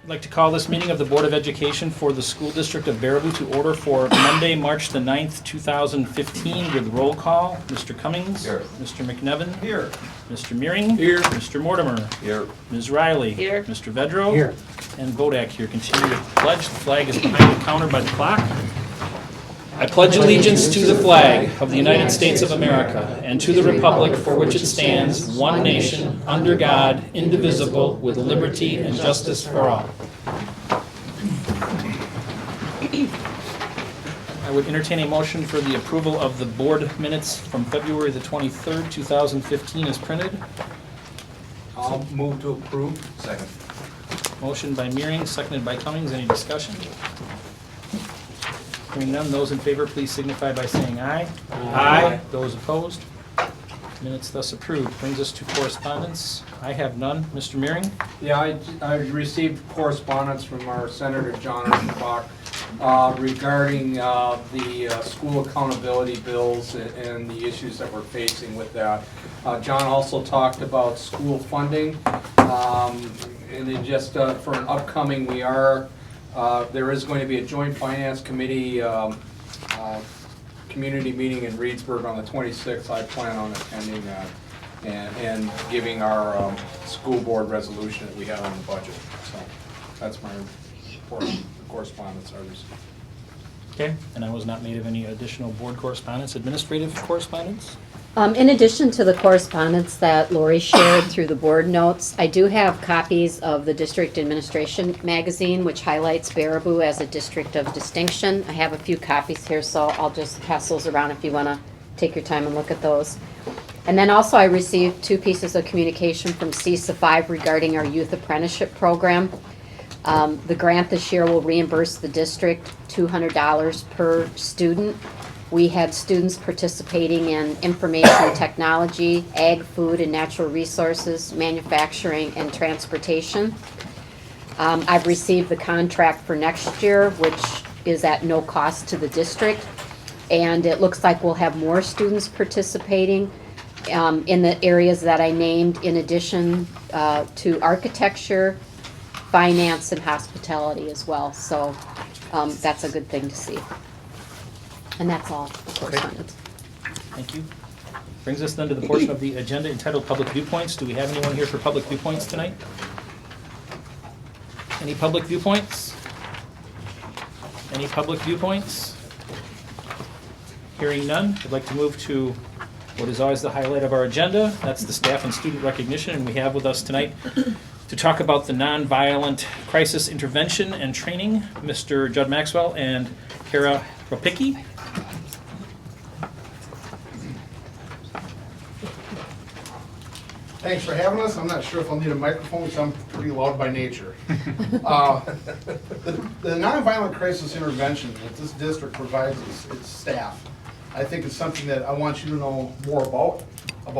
I'd like to call this meeting of the Board of Education for the School District of Baraboo to order for Monday, March the 9th, 2015 with roll call. Mr. Cummings. Here. Mr. McNevin. Here. Mr. Meering. Here. Mr. Mortimer. Here. Ms. Riley. Here. Mr. Vedro. Here. And Vodak here. Continue with the pledge. The flag is behind the counter by the clock. I pledge allegiance to the flag of the United States of America and to the republic for which it stands, one nation, under God, indivisible, with liberty and justice for all. I would entertain a motion for the approval of the board minutes from February the 23rd, 2015 as printed. I'll move to approve. Second. Motion by Meering, seconded by Cummings. Any discussion? Hearing none, those in favor, please signify by saying aye. Aye. Those opposed? Minutes thus approved. Brings us to correspondence. I have none. Mr. Meering? Yeah, I received correspondence from our Senator John Bach regarding the school accountability bills and the issues that we're facing with that. John also talked about school funding, and then just for an upcoming, there is going to be a joint finance committee community meeting in Reedsburg on the 26th. I plan on attending that and giving our school board resolution that we have on the budget. So that's my correspondence I received. Okay. And I was not made of any additional board correspondence. Administrative correspondence? In addition to the correspondence that Lori shared through the board notes, I do have copies of the District Administration magazine, which highlights Baraboo as a district of distinction. I have a few copies here, so I'll just pass those around if you want to take your time and look at those. And then also I received 2 pieces of communication from CISA 5 regarding our youth apprenticeship program. The grant this year will reimburse the district $200 per student. We had students participating in information technology, ag, food, and natural resources, manufacturing, and transportation. I've received the contract for next year, which is at no cost to the district. And it looks like we'll have more students participating in the areas that I named, in addition to architecture, finance, and hospitality as well. So that's a good thing to see. And that's all for correspondence. Thank you. Brings us then to the portion of the agenda entitled Public Viewpoints. Do we have anyone here for public viewpoints tonight? Any public viewpoints? Any public viewpoints? Hearing none, I'd like to move to what is always the highlight of our agenda. That's the staff and student recognition. And we have with us tonight to talk about the nonviolent crisis intervention and training, Mr. Judd Maxwell and Kara Ropicki. Thanks for having us. I'm not sure if I'll need a microphone because I'm pretty loud by nature. The nonviolent crisis intervention that this district provides its staff, I think is something that I want you to know more about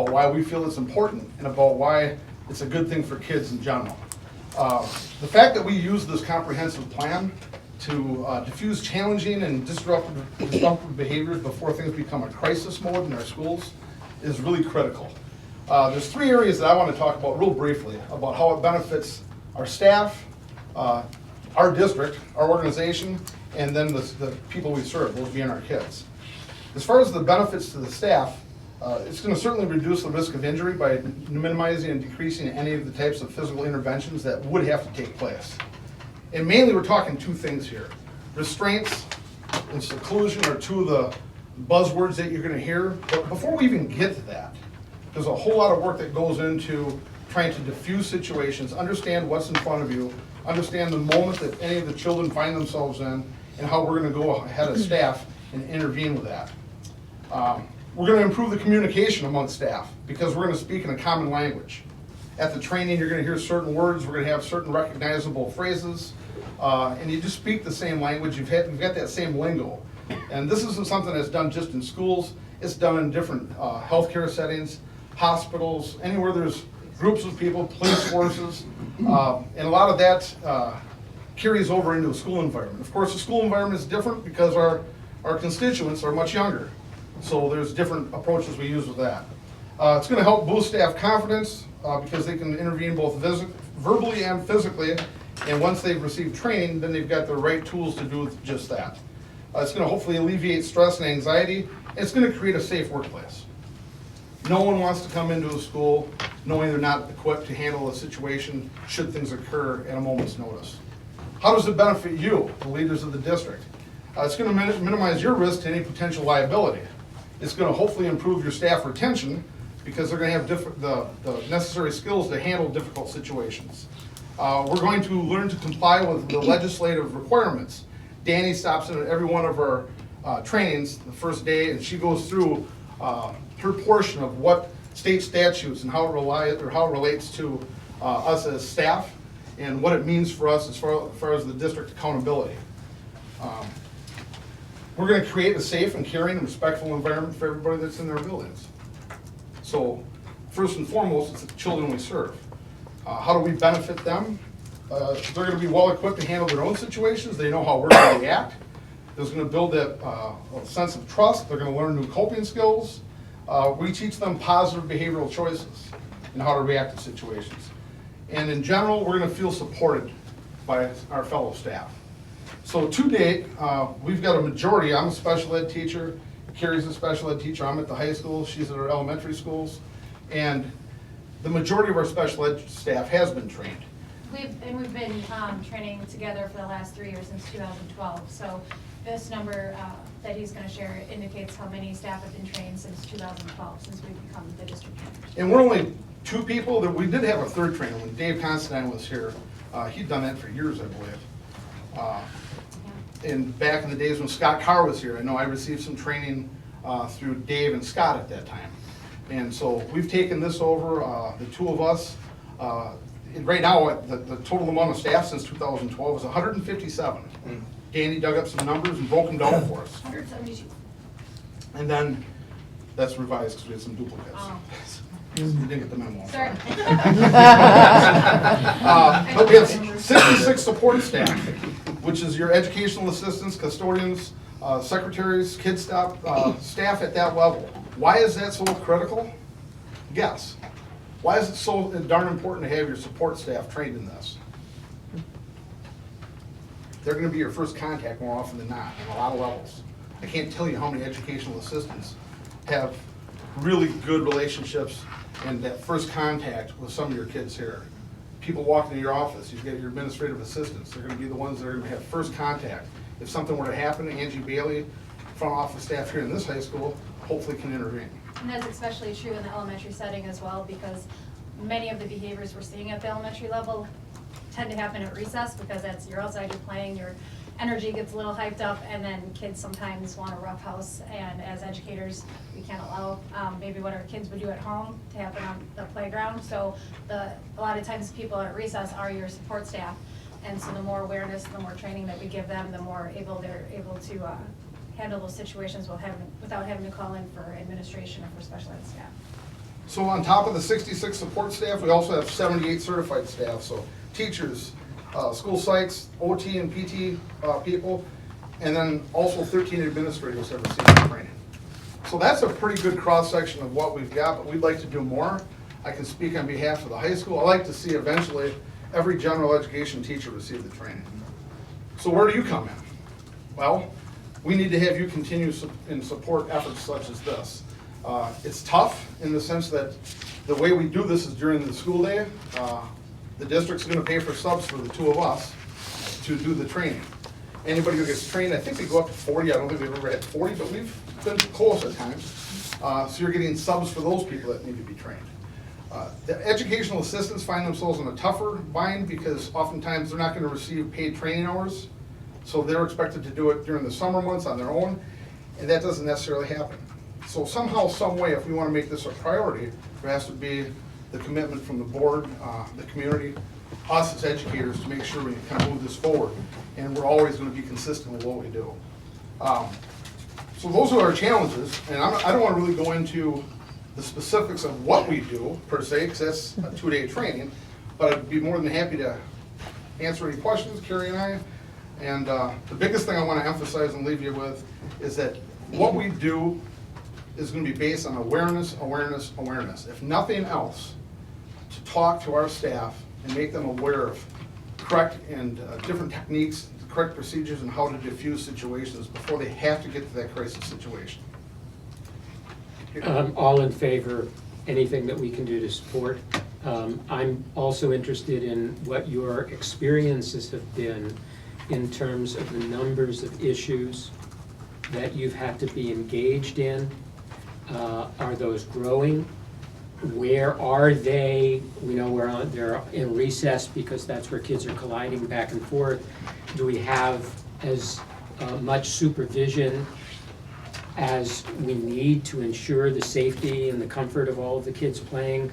why we feel it's important, and about why it's a good thing for kids in general. The fact that we use this comprehensive plan to diffuse challenging and disruptive behaviors before things become a crisis mode in our schools is really critical. There's 3 areas that I want to talk about real briefly about how it benefits our staff, our district, our organization, and then the people we serve, those being our kids. As far as the benefits to the staff, it's going to certainly reduce the risk of injury by minimizing and decreasing any of the types of physical interventions that would have to take place. And mainly we're talking 2 things here. Restraints and seclusion are 2 of the buzzwords that you're going to hear. But before we even get to that, there's a whole lot of work that goes into trying to diffuse situations, understand what's in front of you, understand the moment that any of the children find themselves in, and how we're going to go ahead of staff and intervene with that. We're going to improve the communication among staff because we're going to speak in a common language. At the training, you're going to hear certain words, we're going to have certain recognizable phrases, and you just speak the same language, you've got that same lingo. And this isn't something that's done just in schools, it's done in different healthcare settings, hospitals, anywhere there's groups of people, police forces, and a lot of that carries over into a school environment. Of course, the school environment is different because our constituents are much younger. So there's different approaches we use with that. It's going to help boost staff confidence because they can intervene both verbally and physically And once they've received training, then they've got the right tools to do just that. It's gonna hopefully alleviate stress and anxiety, and it's gonna create a safe workplace. No one wants to come into a school knowing they're not equipped to handle a situation should things occur at a moment's notice. How does it benefit you, the leaders of the district? It's gonna minimize your risk to any potential liability. It's gonna hopefully improve your staff retention because they're gonna have the necessary skills to handle difficult situations. We're going to learn to comply with the legislative requirements. Danny stops in at every one of our trainings the first day, and she goes through her portion of what state statutes and how it relates to us as staff and what it means for us as far as the district accountability. We're going to create a safe and caring and respectful environment for everybody that's in their buildings. So first and foremost, it's the children we serve. How do we benefit them? They're going to be well equipped to handle their own situations. They know how we're going to react. It's going to build that sense of trust. They're going to learn new coping skills. We teach them positive behavioral choices and how to react to situations. And in general, we're going to feel supported by our fellow staff. So to date, we've got a majority. I'm a special ed teacher. Carrie's a special ed teacher. I'm at the high school. She's at our elementary schools. And the majority of our special ed staff has been trained. We've been training together for the last 3 years since 2012. So this number that he's going to share indicates how many staff have been trained since 2012, since we've become the district manager. And we're only 2 people. That we did have a third trainer when Dave Constantine was here. He'd done that for years, I believe. And back in the days when Scott Carr was here, I know I received some training through Dave and Scott at that time. And so we've taken this over, the 2 of us. Right now, the total amount of staff since 2012 is 157. Danny dug up some numbers and broke them down for us. 172. And then, that's revised because we had some duplicates. Oh. You didn't get the memo. Sorry. But we have 66 support staff, which is your educational assistants, custodians, secretaries, kids staff at that level. Why is that so critical? Guess. Why is it so darn important to have your support staff trained in this? They're going to be your first contact more often than not on a lot of levels. I can't tell you how many educational assistants have really good relationships and that first contact with some of your kids here. People walk into your office, you've got your administrative assistants, they're going to be the ones that are going to have first contact. If something were to happen, Angie Bailey, front office staff here in this high school, hopefully can intervene. And that's especially true in the elementary setting as well, because many of the behaviors we're seeing at the elementary level tend to happen at recess, because you're outside, you're playing, your energy gets a little hyped up, and then kids sometimes want to roughhouse, and as educators, we can't allow maybe what our kids would do at home to happen on the playground. So a lot of times people at recess are your support staff, and so the more awareness, the more training that we give them, the more they're able to handle those situations without having to call in for administration or for special ed staff. So on top of the 66 support staff, we also have 78 certified staff, so teachers, school psychs, OT and PT people, and then also 13 administrators have received training. So that's a pretty good cross-section of what we've got, but we'd like to do more. I can speak on behalf of the high school. I'd like to see eventually every general education teacher receive the training. So where do you come in? Well, we need to have you continue in support efforts such as this. It's tough in the sense that the way we do this is during the school day. The district's going to pay for subs for the 2 of us to do the training. Anybody who gets trained, I think they go up to 40. I don't think we've ever had 40, but we've been close at times. So you're getting subs for those people that need to be trained. The educational assistants find themselves in a tougher bind because oftentimes they're not going to receive paid training hours. So they're expected to do it during the summer months on their own, and that doesn't necessarily happen. So somehow, some way, if we want to make this a priority, there has to be the commitment from the board, the community, us as educators to make sure we kind of move this forward. And we're always going to be consistent with what we do. So those are our challenges, and I don't want to really go into the specifics of what we do, per se, because that's a 2-day training, but I'd be more than happy to answer any questions, Carrie and I. And the biggest thing I want to emphasize and leave you with is that what we do is going to be based on awareness, awareness, awareness. If nothing else, to talk to our staff and make them aware of correct and different techniques, correct procedures, and how to diffuse situations before they have to get to that crisis situation. All in favor, anything that we can do to support. I'm also interested in what your experiences have been in terms of the numbers of issues that you've had to be engaged in. Are those growing? Where are they? We know they're in recess because that's where kids are colliding back and forth. Do we have as much supervision as we need to ensure the safety and the comfort of all of the kids playing?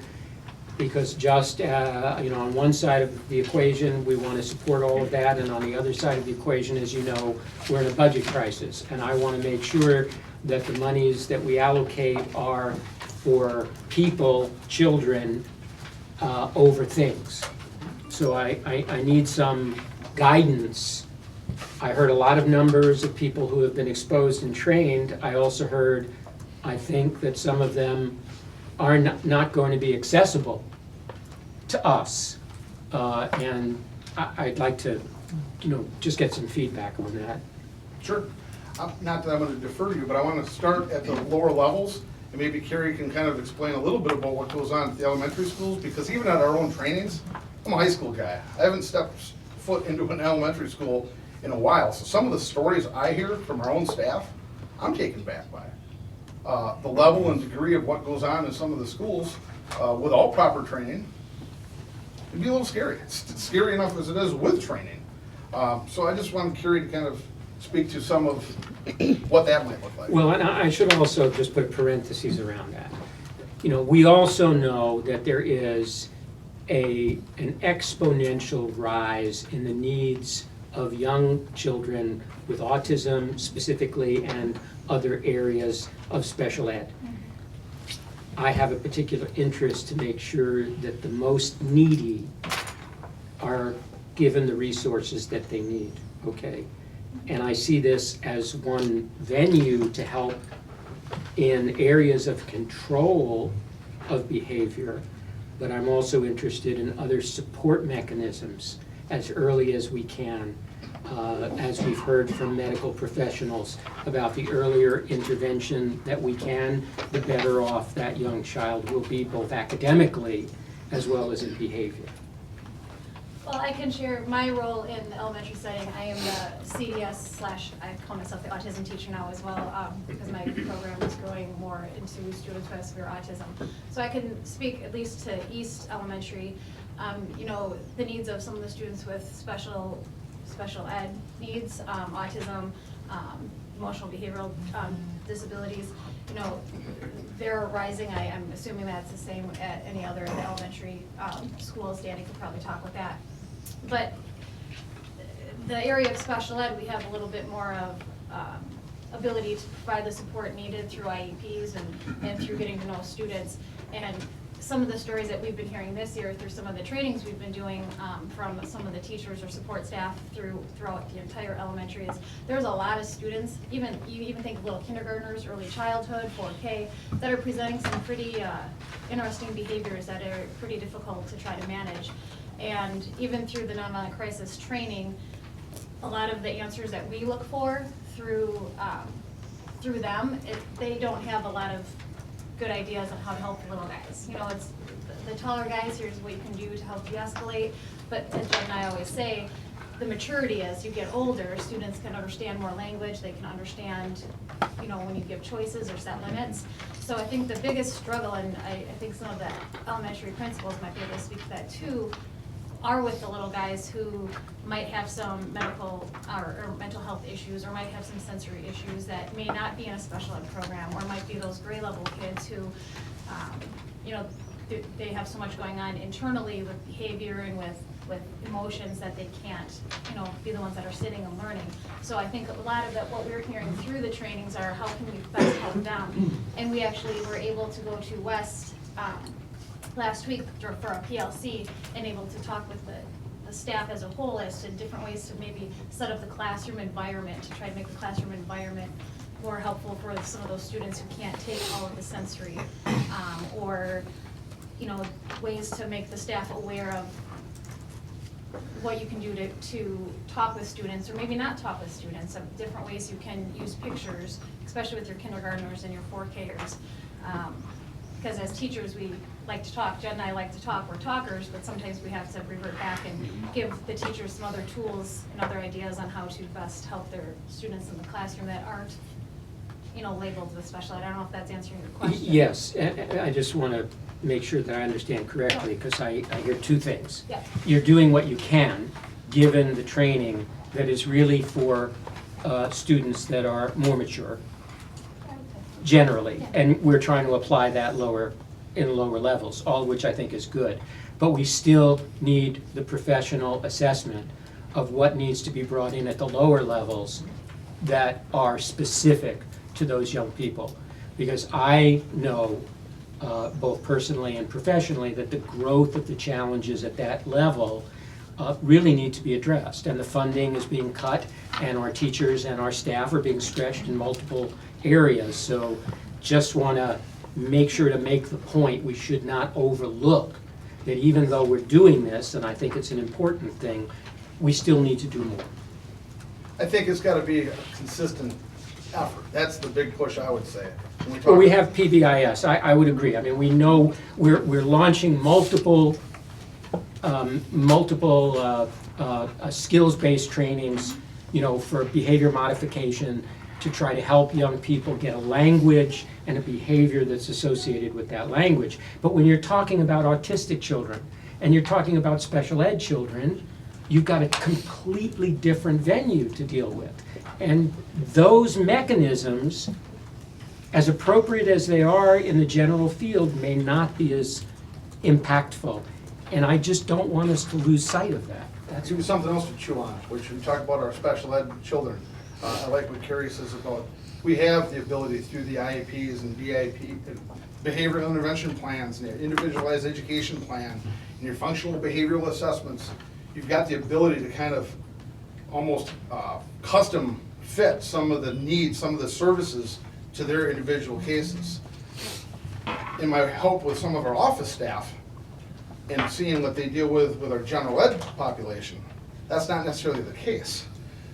Because just, on one side of the equation, we want to support all of that, and on the other side of the equation, as you know, we're in a budget crisis. And I want to make sure that the monies that we allocate are for people, children, over things. So I need some guidance. I heard a lot of numbers of people who have been exposed and trained. I also heard, I think, that some of them are not going to be accessible to us. And I'd like to, just get some feedback on that. Sure. Not that I'm going to defer to you, but I want to start at the lower levels, and maybe Carrie can kind of explain a little bit about what goes on at the elementary schools, because even at our own trainings, I'm a high school guy. I haven't stepped foot into an elementary school in a while, so some of the stories I hear from our own staff, I'm taken back by. The level and degree of what goes on in some of the schools without proper training, it'd be a little scary. It's scary enough as it is with training. So I just wanted Carrie to kind of speak to some of what that might look like. Well, and I should also just put parentheses around that. We also know that there is an exponential rise in the needs of young children with autism specifically and other areas of special ed. I have a particular interest to make sure that the most needy are given the resources that they need, okay? And I see this as one venue to help in areas of control of behavior, but I'm also interested in other support mechanisms as early as we can. As we've heard from medical professionals about the earlier intervention that we can, the better off that young child will be both academically as well as in behavior. Well, I can share my role in the elementary setting. I am the CDS / I call myself the autism teacher now as well, because my program is going more into students who have severe autism. So I can speak at least to East Elementary, the needs of some of the students with special ed needs, autism, emotional behavioral disabilities. They're rising. I'm assuming that's the same at any other of the elementary schools. Danny could probably talk with that. But the area of special ed, we have a little bit more of ability to provide the support needed through IEPs and through getting to know students. And some of the stories that we've been hearing this year through some of the trainings we've been doing from some of the teachers or support staff throughout the entire elementary is there's a lot of students, you even think of little kindergartners, early childhood, 4K, that are presenting some pretty interesting behaviors that are pretty difficult to try to manage. And even through the nonviolent crisis training, a lot of the answers that we look for through them, they don't have a lot of good ideas on how to help the little guys. It's the taller guys, here's what you can do to help de-escalate. But as Jen and I always say, the maturity as you get older, students can understand more language, they can understand, when you give choices or set limits. So I think the biggest struggle, and I think some of the elementary principals might be able to speak to that too, are with the little guys who might have some medical or mental health issues, or might have some sensory issues that may not be in a special ed program, or might be those gray level kids who, they have so much going on internally with behavior and with emotions that they can't, be the ones that are sitting and learning. So I think a lot of what we're hearing through the trainings are how can we best help them. And we actually were able to go to West last week for a PLC and able to talk with the staff as a whole as to different ways to maybe set up the classroom environment to try to make the classroom environment more helpful for some of those students who can't take all of the sensory, or ways to make the staff aware of what you can do to talk with students, or maybe not talk with students, of different ways you can use pictures, especially with your kindergartners and your 4Kers. Because as teachers, we like to talk. Jen and I like to talk. We're talkers, but sometimes we have to revert back and give the teachers some other tools and other ideas on how to best help their students in the classroom that aren't, labeled with special ed. I don't know if that's answering your question. Yes, and I just want to make sure that I understand correctly, because I hear two things. Yeah. You're doing what you can, given the training that is really for students that are more mature, generally, and we're trying to apply that in lower levels, all of which I think is good. But we still need the professional assessment of what needs to be brought in at the lower levels that are specific to those young people. Because I know, both personally and professionally, that the growth of the challenges at that level really need to be addressed. And the funding is being cut, and our teachers and our staff are being stretched in multiple areas. So just want to make sure to make the point, we should not overlook that even though we're doing this, and I think it's an important thing, we still need to do more. I think it's gotta be a consistent effort. That's the big push, I would say. When Well, we talk- have PBIS, I would agree. I mean, we know we're launching multiple skills-based trainings, for behavior modification to try to help young people get a language and a behavior that's associated with that language. But when you're talking about autistic children and you're talking about special ed children, you've got a completely different venue to deal with. And those mechanisms, as appropriate as they are in the general field, may not be as impactful. And I just don't want us to lose sight of that. That's even something else to chew on, which we talk about our special ed children. I like what Carrie says about, we have the ability through the IEPs and BIP, behavioral intervention plans, and the individualized education plan, and your functional behavioral assessments, you've got the ability to kind of almost custom fit some of the needs, some of the services to their individual cases. In my hope with some of our office staff, and seeing what they deal with our general ed population, that's not necessarily the case.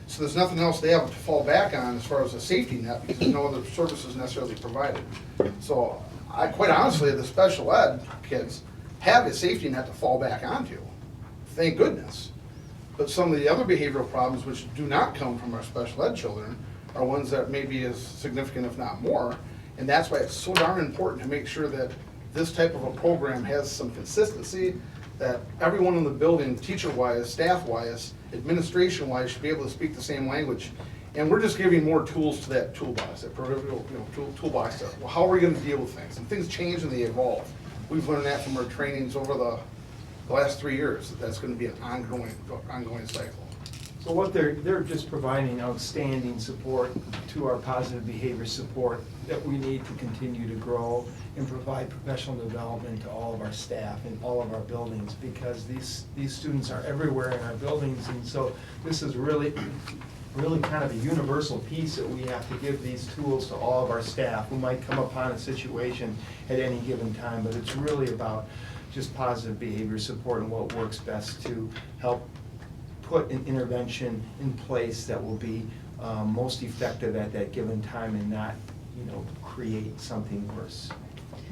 So there's nothing else they have to fall back on as far as a safety net, because there's no other services necessarily provided. So I, quite honestly, the special ed kids have a safety net to fall back onto, thank goodness. But some of the other behavioral problems which do not come from our special ed children are ones that may be as significant, if not more. And that's why it's so darn important to make sure that this type of a program has some consistency, that everyone in the building, teacher-wise, staff-wise, administration-wise, should be able to speak the same language. And we're just giving more tools to that toolbox, that proverbial, toolbox. Well, how are we gonna deal with things? And things change and they evolve. We've learned that from our trainings over the last 3 years, that that's gonna be an ongoing cycle. So what they're just providing outstanding support to our positive behavior support that we need to continue to grow and provide professional development to all of our staff in all of our buildings, because these students are everywhere in our buildings, and so this is really kind of a universal piece that we have to give these tools to all of our staff who might come upon a situation at any given time, but it's really about just positive behavior support and what works best to help put an intervention in place that will be most effective at that given time and not, create something worse.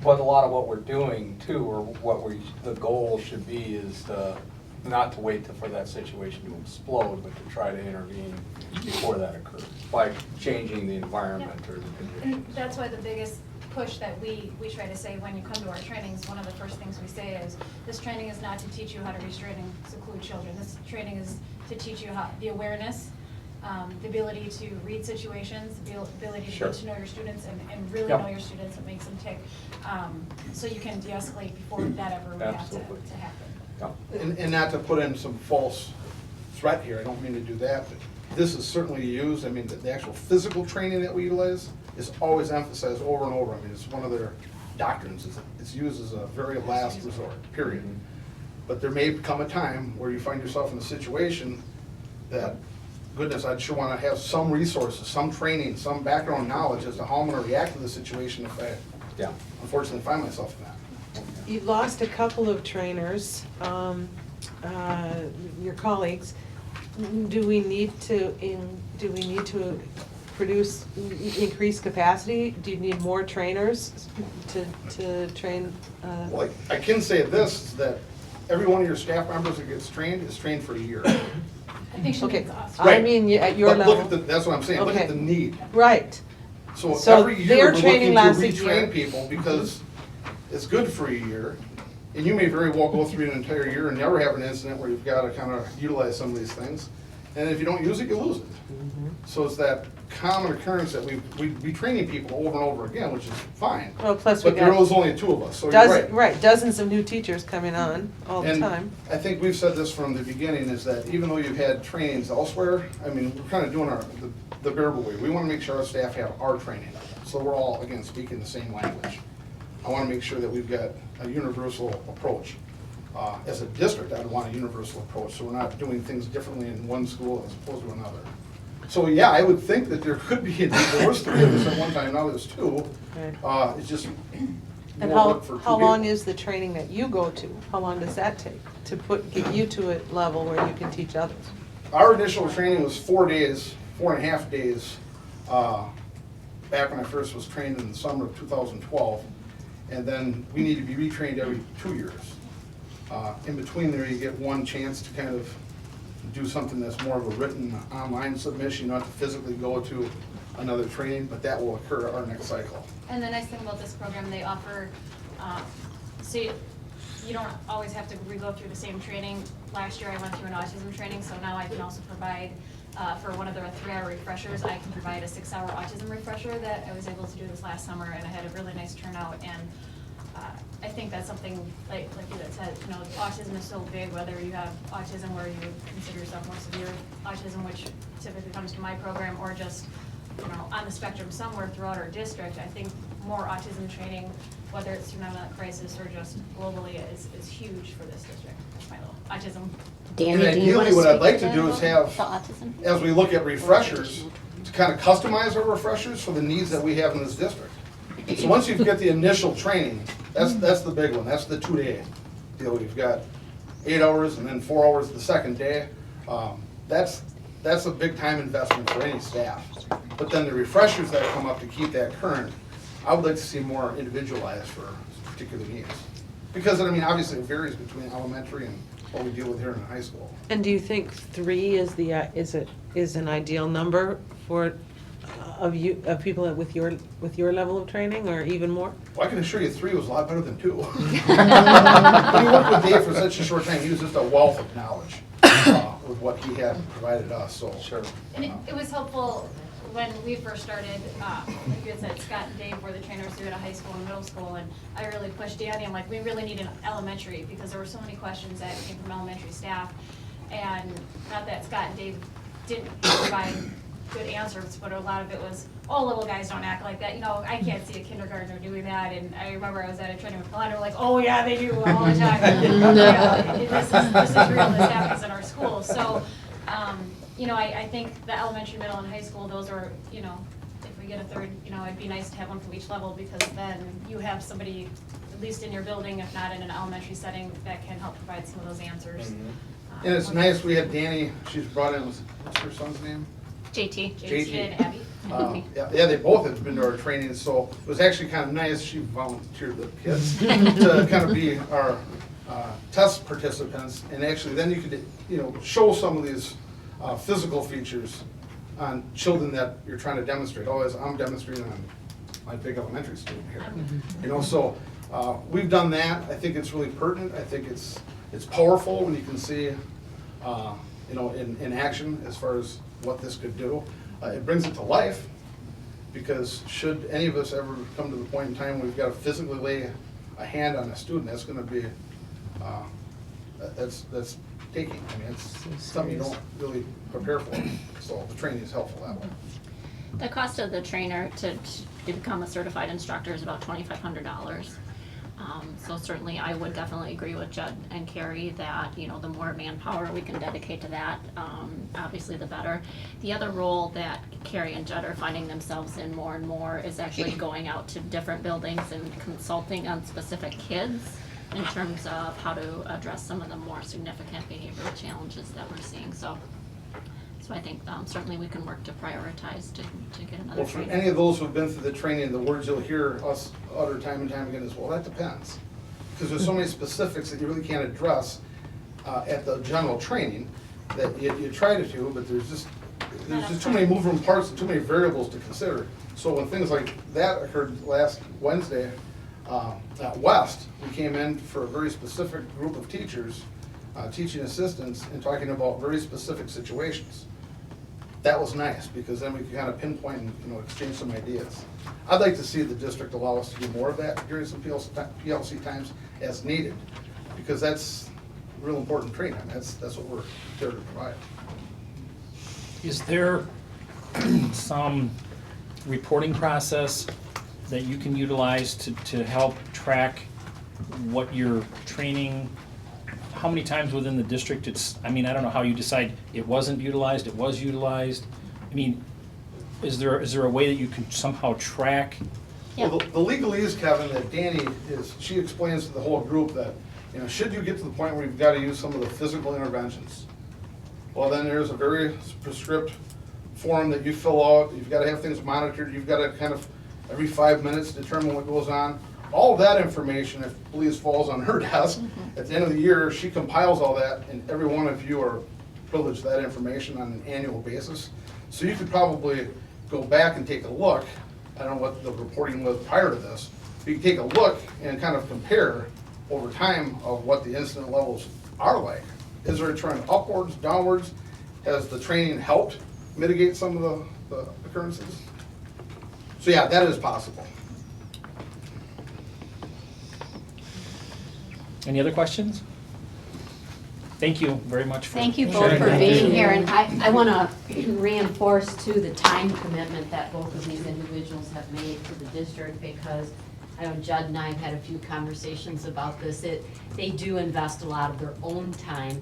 But a lot of what we're doing too, or the goal should be, is not to wait for that situation to explode, but to try to intervene before that occurs, by changing the environment or the And conditions. that's why the biggest push that we try to say when you come to our trainings, one of the first things we say is, this training is not to teach you how to restrain and seclude children. This training is to teach you the awareness, the ability to read situations, the ability to Sure. get to know your students and really Yep. know your students, what makes them tick, so you can de-escalate before that ever would have Absolutely. to happen. Yeah. And not to put in some false threat here, I don't mean to do that, but this is certainly used, the actual physical training that we utilize is always emphasized over and over. It's one of their doctrines, it's used as a very last resort, period. But there may come a time where you find yourself in a situation that, goodness, I'd sure want to have some resources, some training, some background knowledge as to how I'm going to react to the situation if I Yeah. unfortunately find myself in that. You've lost a couple of trainers. your colleagues, do we need to produce, increase capacity? Do you need more trainers to train? Well, I can say this, is that every one of your staff members that gets trained is trained for a year. I think she Okay, means us. I mean, at your But look at level. that's what I'm saying, look at Okay. the need. Right, So So every year, their we're looking training to lasts a year. retrain people because it's good for a year. And you may very well go through an entire year and never have an incident where you've got to kind of utilize some of these things. And if you don't use it, you lose it. Mm-hmm. So it's that common occurrence that we be training people over and over again, which is fine. well, plus we But there got was only 2 of us, so you're right. right, dozens of new teachers coming on all the And time. I think we've said this from the beginning, is that even though you've had trainings elsewhere, I mean, we're kind of doing the Bearable way. We want to make sure our staff have our training. So we're all, again, speaking the same language. I want to make sure that we've got a universal approach. As a district, I'd want a universal approach, so we're not doing things differently in one school as opposed to another. So, yeah, I would think that there could be, there was 3 of us at one time, now there's 2. Right. It's just And more work for 2 how long people. is the training that you go to? How long does that take to get you to a level where you can teach others? Our initial training was 4 days, 4.5 days, back when I first was trained in the summer of 2012. And then we need to be retrained every 2 years. In between there, you get one chance to kind of do something that's more of a written online submission, you don't have to physically go to another training, but that will occur our next cycle. And the nice thing about this program, they offer, so you don't always have to re-go through the same training. Last year I went through an autism training, so now I can also provide, for one of the 3-hour refreshers, I can provide a 6-hour autism refresher that I was able to do this last summer, and I had a really nice turnout. And I think that's something, like you had said, you know, autism is so big, whether you have autism where you would consider yourself more severe autism, which typically comes to my program, or just, you know, on the spectrum somewhere throughout our district. I think more autism training, whether it's through mental health crisis or just globally, is huge for this district. That's my little autism. Danny, And do you want ideally, to what I'd speak like to to that do is about have, the autism? as we look at refreshers, to kind of customize our refreshers for the needs that we have in this district. So once you get the initial training, that's the big one, that's the 2-day deal. You've got 8 hours and then 4 hours the second day. That's a big time investment for any staff. But then the refreshers that come up to keep that current, I would like to see more individualized for particular needs. Because, I mean, obviously it varies between elementary and what we deal with here in high school. And do you think 3 is an ideal number for of people with your level of training, or even more? Well, I can assure you 3 was a lot better than 2. When you work with Dave for such a short time, he was just a wealth of knowledge with what he had provided us, so. Sure. And it was helpful when we first started, like you had said, Scott and Dave were the trainers through at a high school and middle school, and I really pushed Danny. I'm like, we really need an elementary, because there were so many questions that came from elementary staff. And not that Scott and Dave didn't provide good answers, but a lot of it was, oh, little guys don't act like that. You know, I can't see a kindergartner doing that. And I remember I was at a training with Kalanda, we're like, oh yeah, they do all the time. This is real, this happens in our schools. So, you know, I think the elementary, middle, and high school, those are, you know, if we get a third, you know, it'd be nice to have one from each level, because then you have somebody, at least in your building, if not in an elementary setting, that can help provide some of those answers. And it's nice, we had Danny, she's brought in, what's her son's name? JT. JT and Abby. Yeah, they both have been to our training, so it was actually kind of nice, she volunteered the kids to kind of be our test participants, and actually then you could, you know, show some of these physical features on children that you're trying to demonstrate. Oh, as I'm demonstrating on my big elementary student here. You know, so we've done that. I think it's really pertinent. I think it's powerful when you can see, you know, in action as far as what this could do. It brings it to life, because should any of us ever come to the point in time where we've got to physically lay a hand on a student, that's going to be, that's taking. I mean, it's something you don't really prepare for. So the training is helpful that way. The cost of the trainer to become a certified instructor is about $2,500. So certainly I would definitely agree with Judd and Carrie that, you know, the more manpower we can dedicate to that, obviously the better. The other role that Carrie and Judd are finding themselves in more and more is actually going out to different buildings and consulting on specific kids. in terms of how to address some of the more significant behavioral challenges that we're seeing. So I think certainly we can work to prioritize to get another Well, for training. any of those who've been through the training, the words you'll hear us utter time and time again is, well, that depends. Because there's so many specifics that you really can't address at the general training that you try to do, but there's just too many moving parts and too many variables to consider. So when things like that occurred last Wednesday at West, we came in for a very specific group of teachers, teaching assistants, and talking about very specific situations. That was nice, because then we could kind of pinpoint and, exchange some ideas. I'd like to see the district allow us to do more of that during some PLC times as needed, because that's real important training. That's what we're there to provide. Is there some reporting process that you can utilize to help track what you're training? How many times within the district I don't know how you decide it wasn't utilized, it was utilized. I mean, is there a way that you can somehow track? Well, the legalese, Kevin, that Danny she explains to the whole group that, should you get to the point where you've got to use some of the physical interventions, well, then there's a very prescriptive form that you fill out. You've got to have things monitored. You've got to kind of every 5 minutes determine what goes on. All of that information, if please falls on her desk, at the end of the year, she compiles all that, and every one of you are privileged to that information on an annual basis. So you could probably go back and take a look. I don't know what the reporting was prior to this. You can take a look and kind of compare over time of what the incident levels are like. Is there a trend upwards, downwards? Has the training helped mitigate some of the occurrences? So yeah, that is possible. Any other questions? Thank you very much for Thank you both sharing for that. being here, and I want to reinforce too the time commitment that both of these individuals have made to the district, because I know Judd and I have had a few conversations about this. They do invest a lot of their own time.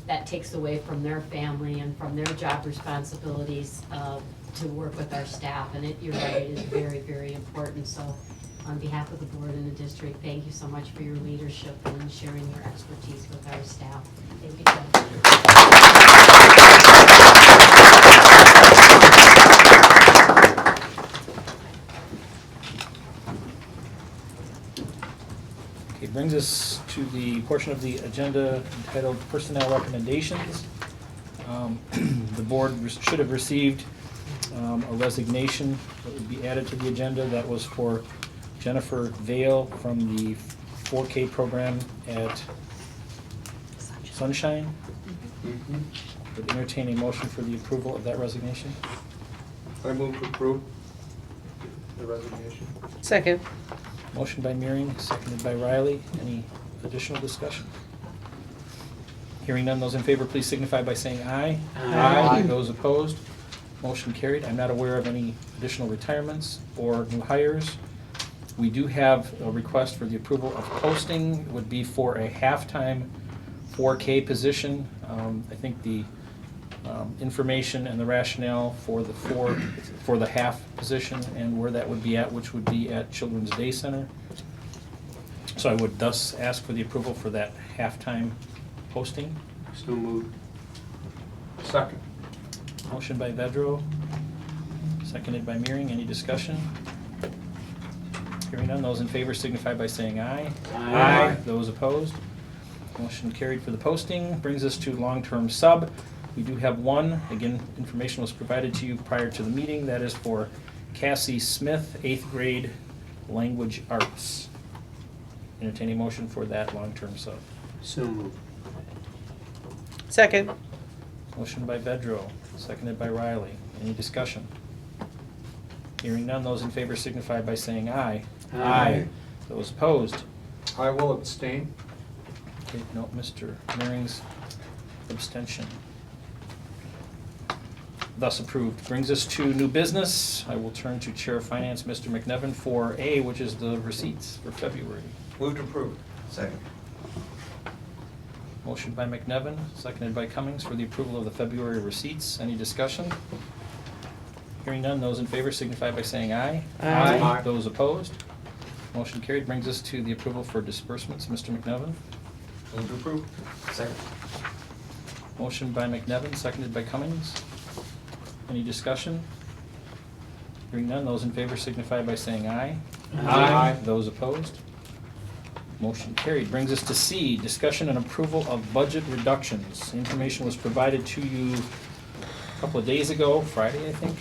That takes away from their family and from their job responsibilities to work with our staff, and you're right, it is very, very important. So on behalf of the board and the district, thank you so much for your leadership and sharing your expertise with our staff. Thank you, Judd. Okay, brings us to the portion of the agenda entitled Personnel Recommendations. The board should have received a resignation that would be added to the agenda. That was for Jennifer Vale from the 4K program at Sunshine. Would entertain a motion for the approval of that resignation. I move to approve the resignation. Second. Motion by Mearing, seconded by Riley. Any additional discussion? Hearing none, those in favor, please signify by saying aye. Aye. Those opposed, motion carried. I'm not aware of any additional retirements or new hires. We do have a request for the approval of posting. It would be for a half-time 4K position. I think the information and the rationale for the half position and where that would be at, which would be at Children's Day Center. So I would thus ask for the approval for that half-time posting. So moved. Second. Motion by Vedro, seconded by Mearing. Any discussion? Hearing none, those in favor signify by saying aye. Aye. Those opposed, motion carried for the posting. Brings us to long-term sub. We do have one. Again, information was provided to you prior to the meeting. That is for Cassie Smith, 8th grade language arts. Entertain a motion for that long-term sub. So moved. Second. Motion by Vedro, seconded by Riley. Any discussion? Hearing none, those in favor signify by saying aye. Aye. Those opposed? I will abstain. Okay, no, Mr. Mearing's abstention. Thus approved. Brings us to new business. I will turn to Chair of Finance, Mr. McNevin, for A, which is the receipts for February. Move to approve. Second. Motion by McNevin, seconded by Cummings for the approval of the February receipts. Any discussion? Hearing none, those in favor signify by saying aye. Aye. Aye. Those opposed? Motion carried. Brings us to the approval for disbursements. Mr. McNevin. Move to approve. Second. Motion by McNevin, seconded by Cummings. Any discussion? Hearing none, those in favor signify by saying aye. Aye. Those opposed? Motion carried. Brings us to C, discussion and approval of budget reductions. Information was provided to you a couple of days ago, Friday, I think.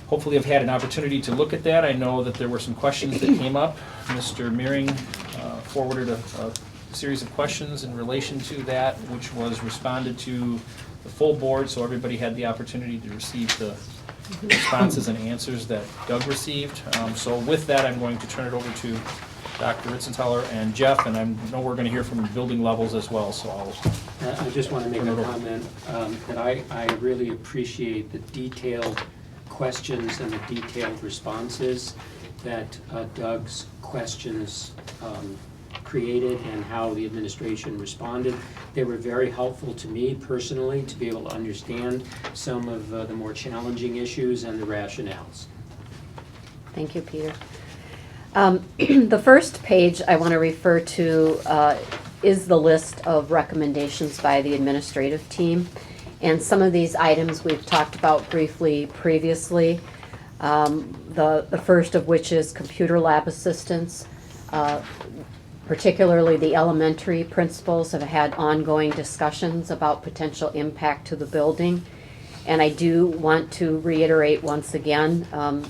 Hopefully I've had an opportunity to look at that. I know that there were some questions that came up. Mr. Meering forwarded a series of questions in relation to that, which was responded to the full board, so everybody had the opportunity to receive the responses and answers that Doug received. So with that, I'm going to turn it over to Dr. Ritzenthaler and Jeff, and I know we're going to hear from building levels as well, so I'll... I just want to make a comment that I really appreciate the detailed questions and the detailed responses that Doug's questions created and how the administration responded. They were very helpful to me personally to be able to understand some of the more challenging issues and the rationales. Thank you, Peter. The first page I want to refer to is the list of recommendations by the administrative team. And some of these items we've talked about briefly previously. The first of which is computer lab assistance. Particularly the elementary principals have had ongoing discussions about potential impact to the building. And I do want to reiterate once again,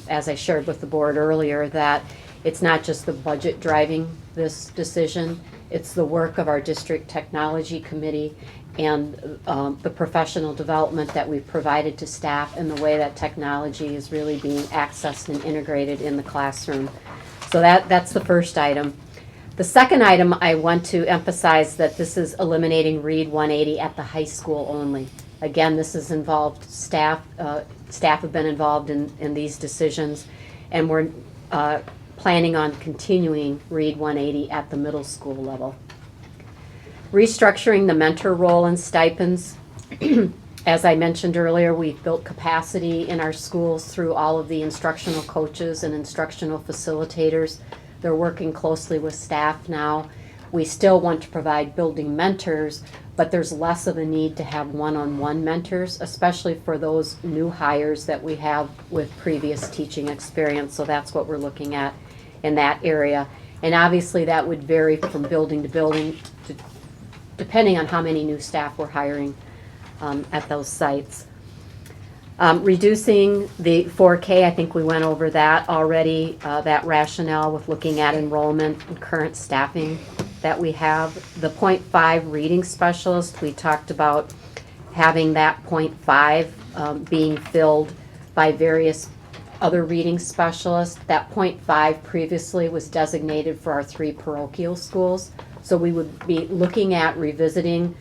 as I shared with the board earlier, that it's not just the budget driving this decision, it's the work of our district technology committee and the professional development that we've provided to staff and the way that technology is really being accessed and integrated in the classroom. So that's the first item. The second item, I want to emphasize that this is eliminating Read 180 at the high school only. Again, this has involved staff. Staff have been involved in these decisions, and we're planning on continuing Read 180 at the middle school level. Restructuring the mentor role and stipends. As I mentioned earlier, we've built capacity in our schools through all of the instructional coaches and instructional facilitators. They're working closely with staff now. We still want to provide building mentors, but there's less of a need to have one-on-one mentors, especially for those new hires that we have with previous teaching experience. So that's what we're looking at in that area. And obviously that would vary from building to building, depending on how many new staff we're hiring at those sites. Reducing the 4K, I think we went over that already, that rationale with looking at enrollment and current staffing that we have. The .5 reading specialist, we talked about having that .5 being filled by various other reading specialists. That .5 previously was designated for our 3 parochial schools. So we would be looking at revisiting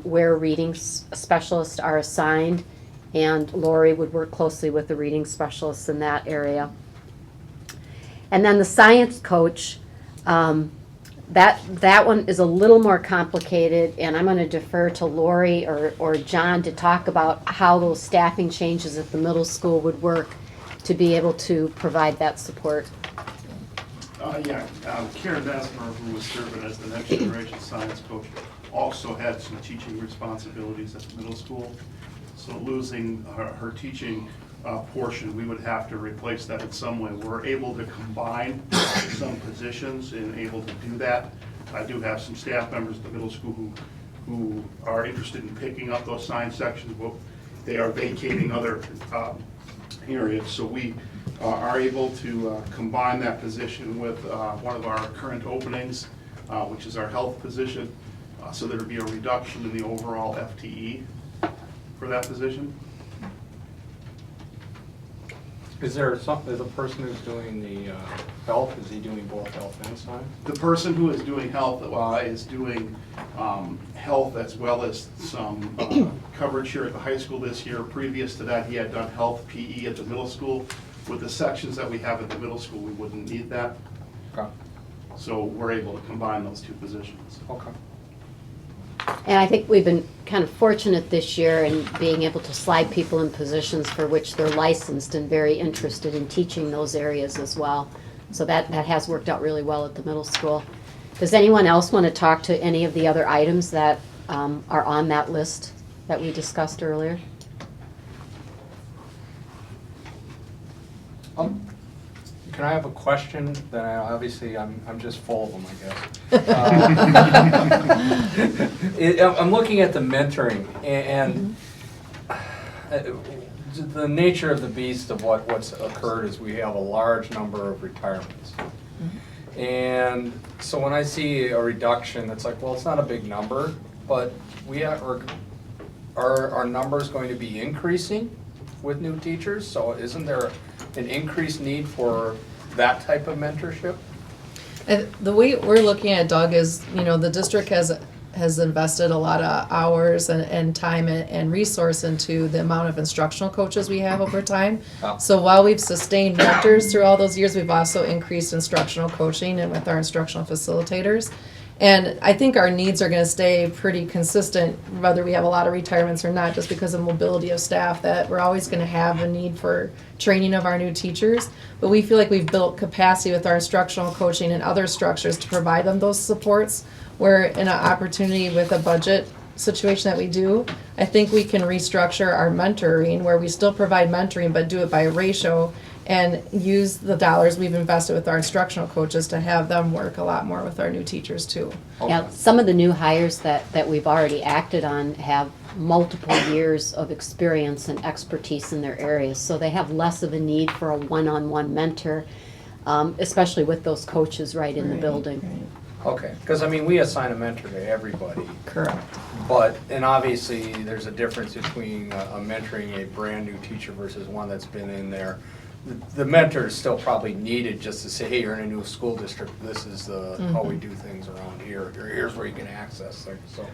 where reading specialists are assigned, and Lori would work closely with the reading specialists in that area. And then the science coach, that one is a little more complicated, and I'm going to defer to Lori or John to talk about how those staffing changes at the middle school would work to be able to provide that support. Karen Basmer, who was serving as the next generation science coach, also had some teaching responsibilities at the middle school. So losing her teaching portion, we would have to replace that in some way. We're able to combine some positions and able to do that. I do have some staff members at the middle school who are interested in picking up those science sections, but they are vacating other areas. So we are able to combine that position with one of our current openings, which is our health position. So there would be a reduction in the overall FTE for that position. Is there the person who's doing the health, is he doing both health and science? The person who is doing health is doing health as well as some coverage here at the high school this year. Previous to that, he had done health PE at the middle school. With the sections that we have at the middle school, we wouldn't need that. Okay. So we're able to combine those 2 positions. Okay. And I think we've been kind of fortunate this year in being able to slide people in positions for which they're licensed and very interested in teaching those areas as well. So that has worked out really well at the middle school. Does anyone else want to talk to any of the other items that are on that list that we discussed earlier? Can I have a question? Then obviously I'm just full of them, I guess. I'm looking at the mentoring and the nature of the beast of what's occurred is we have a large number of retirements. And so when I see a reduction, it's like, well, it's not a big number, but are our numbers going to be increasing with new teachers? So isn't there an increased need for that type of mentorship? And the way we're looking at, Doug, is, the district has invested a lot of hours and time and resource into the amount of instructional coaches we have over time. Oh. So while we've sustained mentors through all those years, we've also increased instructional coaching and with our instructional facilitators. And I think our needs are going to stay pretty consistent, whether we have a lot of retirements or not, just because of mobility of staff, that we're always going to have a need for training of our new teachers. But we feel like we've built capacity with our instructional coaching and other structures to provide them those supports. We're in an opportunity with a budget situation that we do. I think we can restructure our mentoring where we still provide mentoring, but do it by ratio and use the dollars we've invested with our instructional coaches to have them work a lot more with our new teachers too. Yeah, some of the new hires that we've already acted on have multiple years of experience and expertise in their areas, so they have less of a need for a one-on-one mentor, especially with those coaches right in the building. Okay, because we assign a mentor to everybody. Correct. And obviously, there's a difference between mentoring a brand-new teacher versus one that's been in there. The mentor is still probably needed just to say, hey, you're in a new school district, this is how we do things around here, here's where you can access things, so.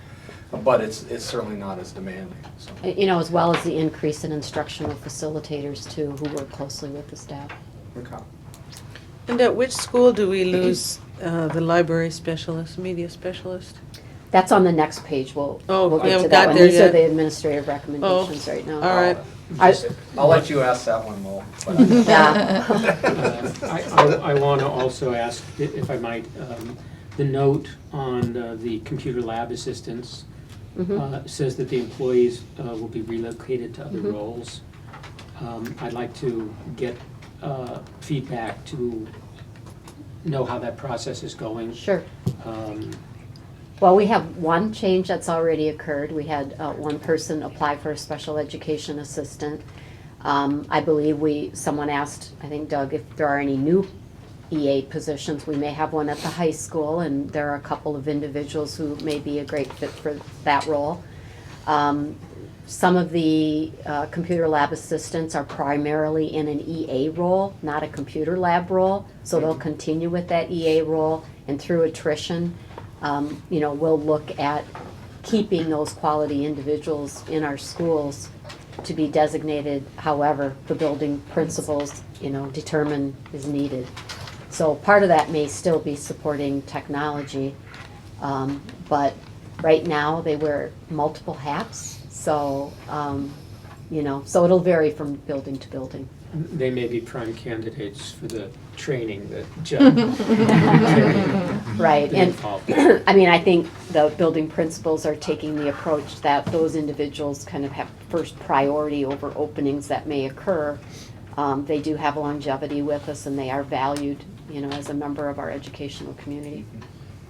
But it's certainly not as demanding, so. As well as the increase in instructional facilitators too, who work closely with the staff. Okay. And at which school do we lose the library specialist, media specialist? That's on the next page, we'll Oh, we get to haven't that got one. there These are yet. the administrative recommendations right now. All right. I'll let you ask that one, Mo. Yeah. I want to also ask, if I might, the note on the computer lab assistants says that the employees will be relocated to other roles. I'd like to get feedback to know how that process is going. Sure. Well, we have one change that's already occurred. We had one person apply for a special education assistant. I believe someone asked, I think Doug, if there are any new EA positions. We may have one at the high school, and there are a couple of individuals who may be a great fit for that role. Some of the computer lab assistants are primarily in an EA role, not a computer lab role, so they'll continue with that EA role, and through attrition, we'll look at keeping those quality individuals in our schools to be designated however the building principals, determine is needed. So part of that may still be supporting technology, but right now they wear multiple hats, so, so it'll vary from building to building. They may be prime candidates for the training that Judd. Right, and involved. I think the building principals are taking the approach that those individuals kind of have first priority over openings that may occur. They do have longevity with us, and they are valued, as a member of our educational community.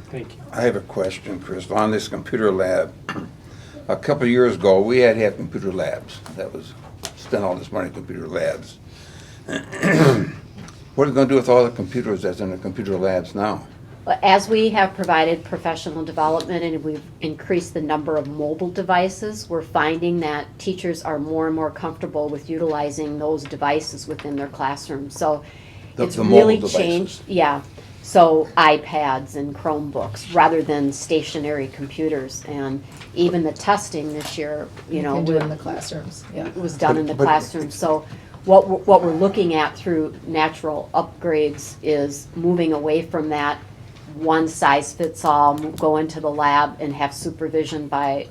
Thank you. I have a question, Chris, on this computer lab. A couple of years ago, we had to have computer labs. That was spent all this money on computer labs. What are we going to do with all the computers that's in the computer labs now? As we have provided professional development and we've increased the number of mobile devices, we're finding that teachers are more and more comfortable with utilizing those devices within their classroom. So it's the mobile really devices. changed. Yeah. So iPads and Chromebooks rather than stationary computers. And even the testing this year, You can do it in the classrooms, yeah. was done in the But- classroom. So what we're looking at through natural upgrades is moving away from that one size fits all, go into the lab and have supervision by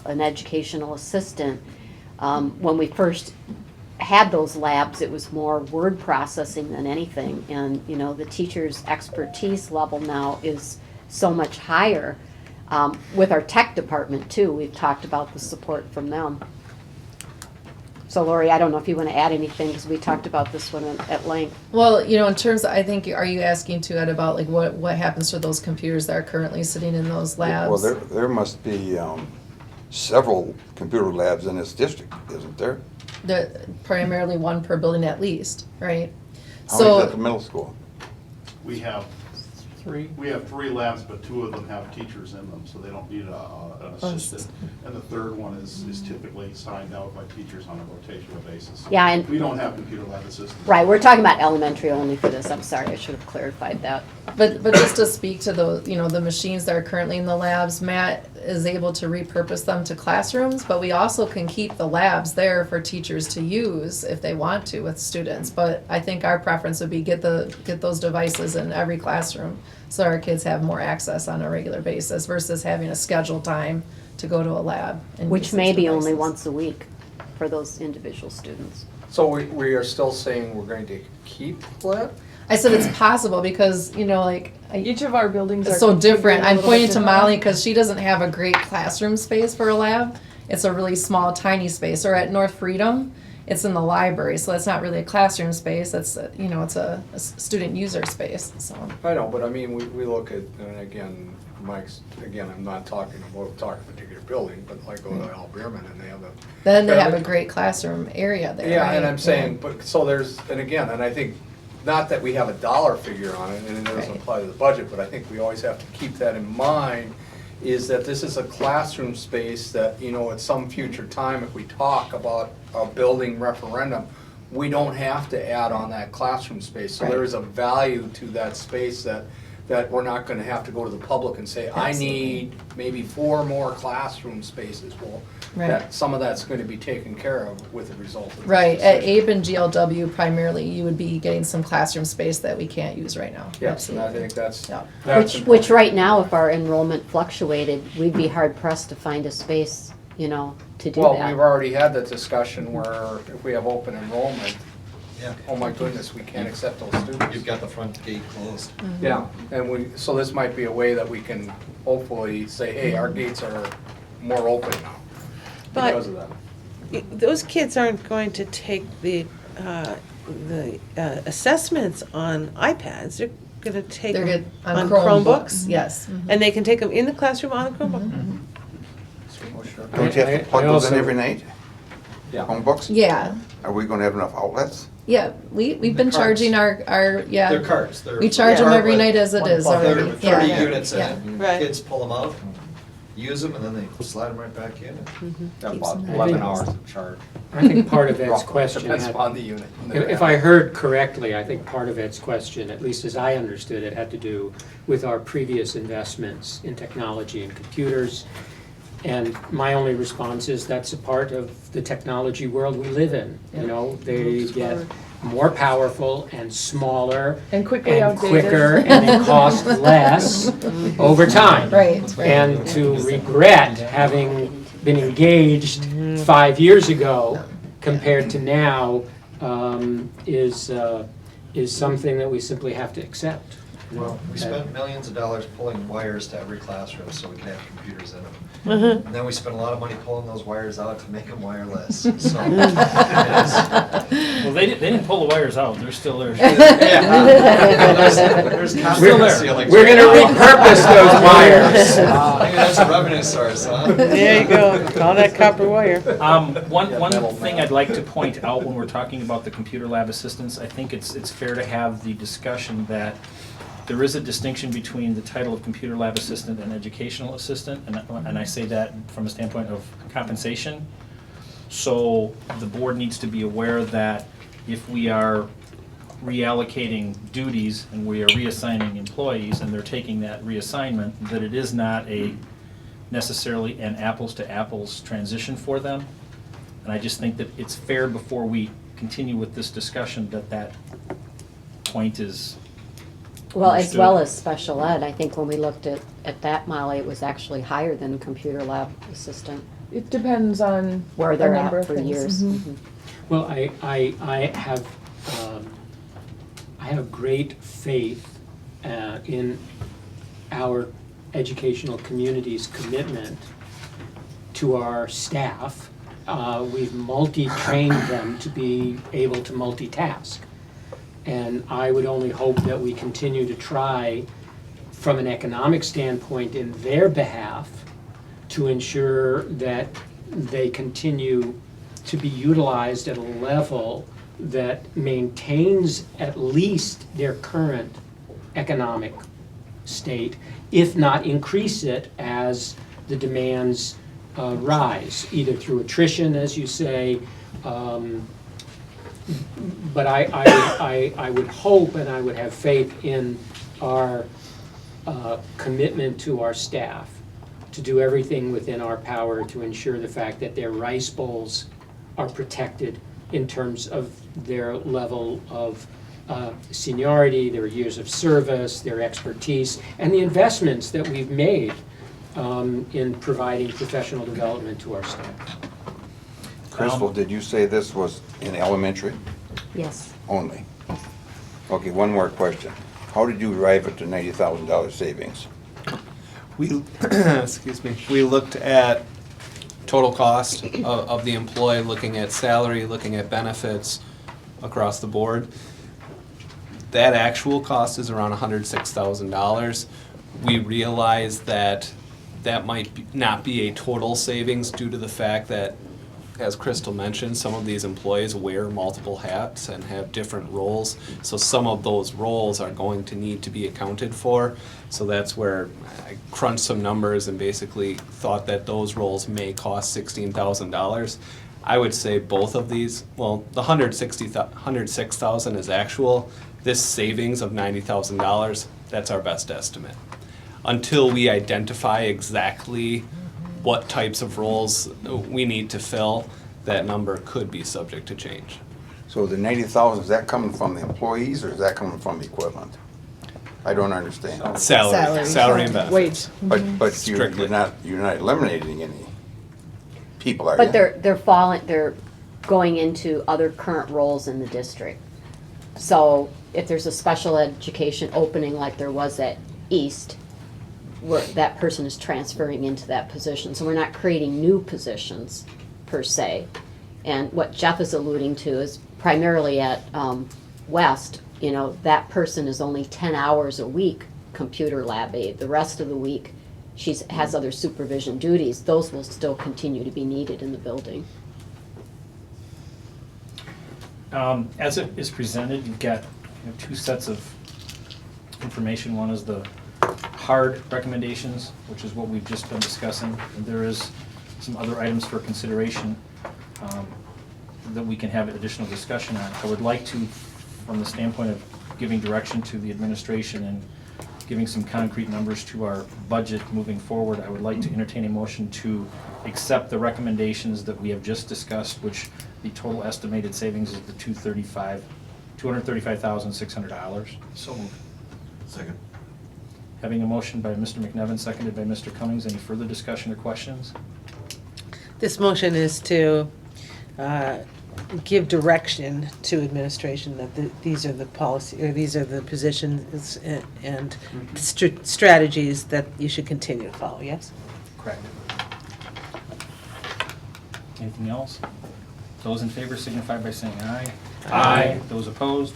an educational assistant. When we first had those labs, it was more word processing than anything. And, you know, the teacher's expertise level now is so much higher. With our tech department too, we've talked about the support from them. So Lori, I don't know if you want to add anything, because we talked about this one at length. Well, you know, in terms, I think, are you asking too, Ed, about like what happens to those computers that are currently sitting in those labs? Well, there must be several computer labs in this district, isn't there? Primarily one per building at least, right? How many is at So, the middle school? We have Three. We have 3 labs, but 2 of them have teachers in them, so they don't need an assistant. And the third one is typically signed out by teachers on a rotational basis. Yeah, and- We don't have computer lab assistants. Right, we're talking about elementary only for this. I'm sorry, I should have clarified that. but just to speak to those, you know, the machines that are currently in the labs, Matt is able to repurpose them to classrooms, but we also can keep the labs there for teachers to use if they want to with students. But I think our preference would be get those devices in every classroom so our kids have more access on a regular basis versus having a scheduled time to go to a lab. And Which use may these be only devices. once a week for those individual students. So we are still saying we're going to keep lab? I said it's possible because, you know, like, Each of our buildings it's are. so different. configured a I'm little pointing bit to different. Molly because she doesn't have a great classroom space for a lab. It's a really small, tiny space. Or at North Freedom, it's in the library, so it's not really a classroom space. It's, you know, it's a student user space, so. I know, but I mean, we look at, and again, Mike's, again, I'm not talking a particular building, but like go to Al Beerman and they have a. Then they have a great classroom area there, Yeah, and right? I'm saying, but, so there's, and again, and I think, not that we have a dollar figure on it, and it doesn't Right. apply to the budget, but I think we always have to keep that in mind, is that this is a classroom space that, you know, at some future time, if we talk about a building referendum, we don't have to add on that classroom space. So there Right. is a value to that space that we're not gonna have to go to the public and say, I Absolutely. need maybe 4 more classroom spaces. Well, Right. that, some of that's gonna be taken care of with the result of this Right, at decision. ABE and GLW primarily, you would be getting some classroom space that we can't use right now. Yes, and I Absolutely. think that's, Yeah. that's Which important. right now, if our enrollment fluctuated, we'd be hard pressed to find a space, you know, to do Well, we've that. already had that discussion where if we have open enrollment, Yeah. oh my goodness, we can't accept those students. You've got the front gate closed. Yeah, and so this might be a way that we can hopefully say, hey, our gates are more open now But- because of that. Those kids aren't going to take the assessments on iPads. They're gonna take They're them good on Chromebooks. Yes. And they can take them in the classroom on a Chromebook. Don't you have to plug I those in also- every night? Yeah. Chromebooks? Yeah, Are we gonna have enough outlets? yeah, we've been cards. charging our, yeah. They're cards. They're- We charge them they're every with night as it is They're already. 30 Yeah. units in Yeah. it, and Right. kids pull them out, and use them, and then they slide them right back in. About them 11 there. hours of charge. I think part of Ed's Roughly. question Depends had, upon the unit. if I heard correctly, I think part of Ed's question, at least as I understood it, had to do with our previous investments in technology and computers. And my only response is that's a part of the technology world we live in. You know, they get more powerful and smaller And quickly and outdated. quicker, and they cost less over time. Right, right. And to regret having been engaged 5 years ago compared to now is something that we simply have to accept. Well, we spent millions of dollars pulling wires to every classroom so we can have computers in them. Mhm. And then we spent a lot of money pulling those wires out to make them wireless, so. it is- Well, they didn't pull the wires out, they're still there. There's copper ceilings. We're gonna repurpose those wires. Maybe that's a revenue source, huh? There you go, all that copper wire. One thing I'd like to point out when we're talking about the computer lab assistants, I think it's fair to have the discussion that there is a distinction between the title of computer lab assistant and educational assistant, and I say that from a standpoint of compensation. So the board needs to be aware that if we are reallocating duties and we are reassigning employees and they're taking that reassignment, that it is not necessarily an apples to apples transition for them. And I just think that it's fair before we continue with this discussion that point is Well, as Understood. well as special ed, I think when we looked at that, Molly, it was actually higher than computer lab assistant, It depends on where a they're number at of for things. years. Mhm. Mhm. Well, I have great faith in our educational community's commitment to our staff. We've multi-trained them to be able to multitask. And I would only hope that we continue to try, from an economic standpoint, in their behalf, to ensure that they continue to be utilized at a level that maintains at least their current economic state, if not increase it as the demands rise, either through attrition, as you say. But I would hope and I would have faith in our commitment to our staff to do everything within our power to ensure the fact that their rice bowls are protected in terms of their level of seniority, their years of service, their expertise, and the investments that we've made in providing professional development to our staff. Crystal, did you say this was in elementary Yes. only? Okay, one more question. How did you arrive at the $90,000 savings? We, excuse me, we looked at total cost of the employee, looking at salary, looking at benefits across the board. That actual cost is around $106,000. We realize that that might not be a total savings due to the fact that, as Crystal mentioned, some of these employees wear multiple hats and have different roles. So some of those roles are going to need to be accounted for. So that's where I crunched some numbers and basically thought that those roles may cost $16,000. I would say both of these, well, the $106,000 is actual. This savings of $90,000, that's our best estimate. Until we identify exactly what types of roles we need to fill, that number could be subject to change. So the 90,000, is that coming from the employees or is that coming from the equipment? I don't understand. Salary and benefits. But you're Strictly. not eliminating any people, are you? But they're going into other current roles in the district. So if there's a special education opening like there was at East, where that person is transferring into that position. So we're not creating new positions per se. And what Jeff is alluding to is primarily at West, that person is only 10 hours a week computer lab aide. The rest of the week, she has other supervision duties. Those will still continue to be needed in the building. As it is presented, you've got two sets of information. One is the hard recommendations, which is what we've just been discussing. And there is some other items for consideration that we can have additional discussion on. I would like to, from the standpoint of giving direction to the administration and giving some concrete numbers to our budget moving forward, I would like to entertain a motion to accept the recommendations that we have just discussed, which the total estimated savings is the $235,600. So moved. Second. Having a motion by Mr. McNevin, seconded by Mr. Cummings. Any further discussion or questions? This motion is to give direction to administration that these are the policy, or these are the positions and strategies that you should continue to follow, yes? Correct. Anything else? Those in favor signify by saying aye. Aye. Those opposed?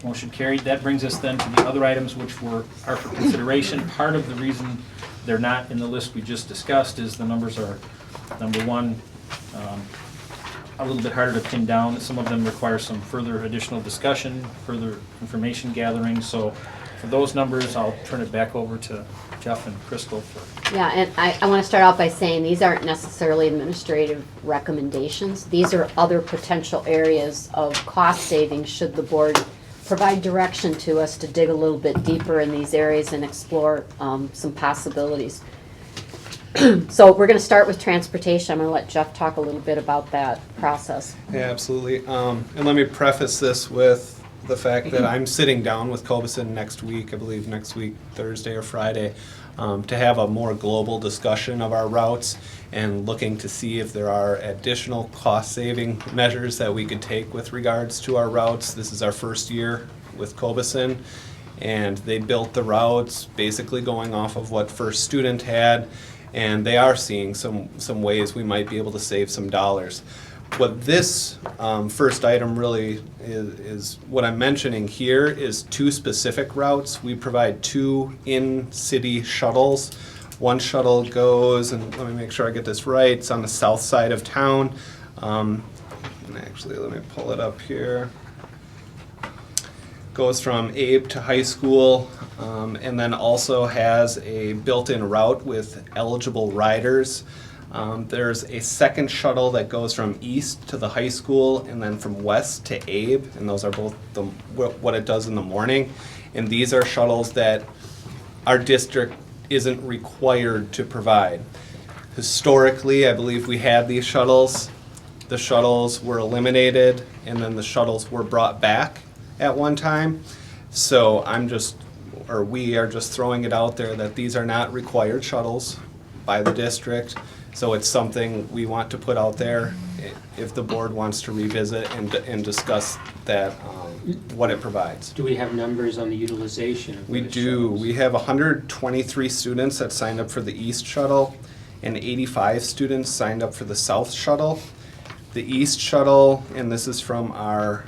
Motion carried. That brings us then to the other items which are for consideration. Part of the reason they're not in the list we just discussed is the numbers are, number one, a little bit harder to pin down. Some of them require some further additional discussion, further information gathering. So for those numbers, I'll turn it back over to Jeff and Crystal for. Yeah, and I want to start out by saying these aren't necessarily administrative recommendations. These are other potential areas of cost savings should the board provide direction to us to dig a little bit deeper in these areas and explore some possibilities. So we're going to start with transportation. I'm going to let Jeff talk a little bit about that process. Yeah, absolutely. And let me preface this with the fact that I'm sitting down with Cobeson next week, I believe next week, Thursday or Friday, to have a more global discussion of our routes and looking to see if there are additional cost-saving measures that we could take with regards to our routes. This is our first year with Cobeson, and they built the routes basically going off of what First Student had, and they are seeing some ways we might be able to save some dollars. What this first item really is what I'm mentioning here is 2 specific routes. We provide 2 in-city shuttles. One shuttle goes, and let me make sure I get this right, it's on the south side of town. And actually, let me pull it up here. Goes from Abe to high school, and then also has a built-in route with eligible riders. There's a second shuttle that goes from east to the high school and then from west to Abe, and those are both what it does in the morning. And these are shuttles that our district isn't required to provide. Historically, I believe we had these shuttles. The shuttles were eliminated, and then the shuttles were brought back at one time. So we are just throwing it out there that these are not required shuttles by the district. So it's something we want to put out there if the board wants to revisit and discuss that, what it provides. Do we have numbers on the utilization of We those do. shuttles? We have 123 students that signed up for the East Shuttle and 85 students signed up for the South Shuttle. The East Shuttle, and this is from our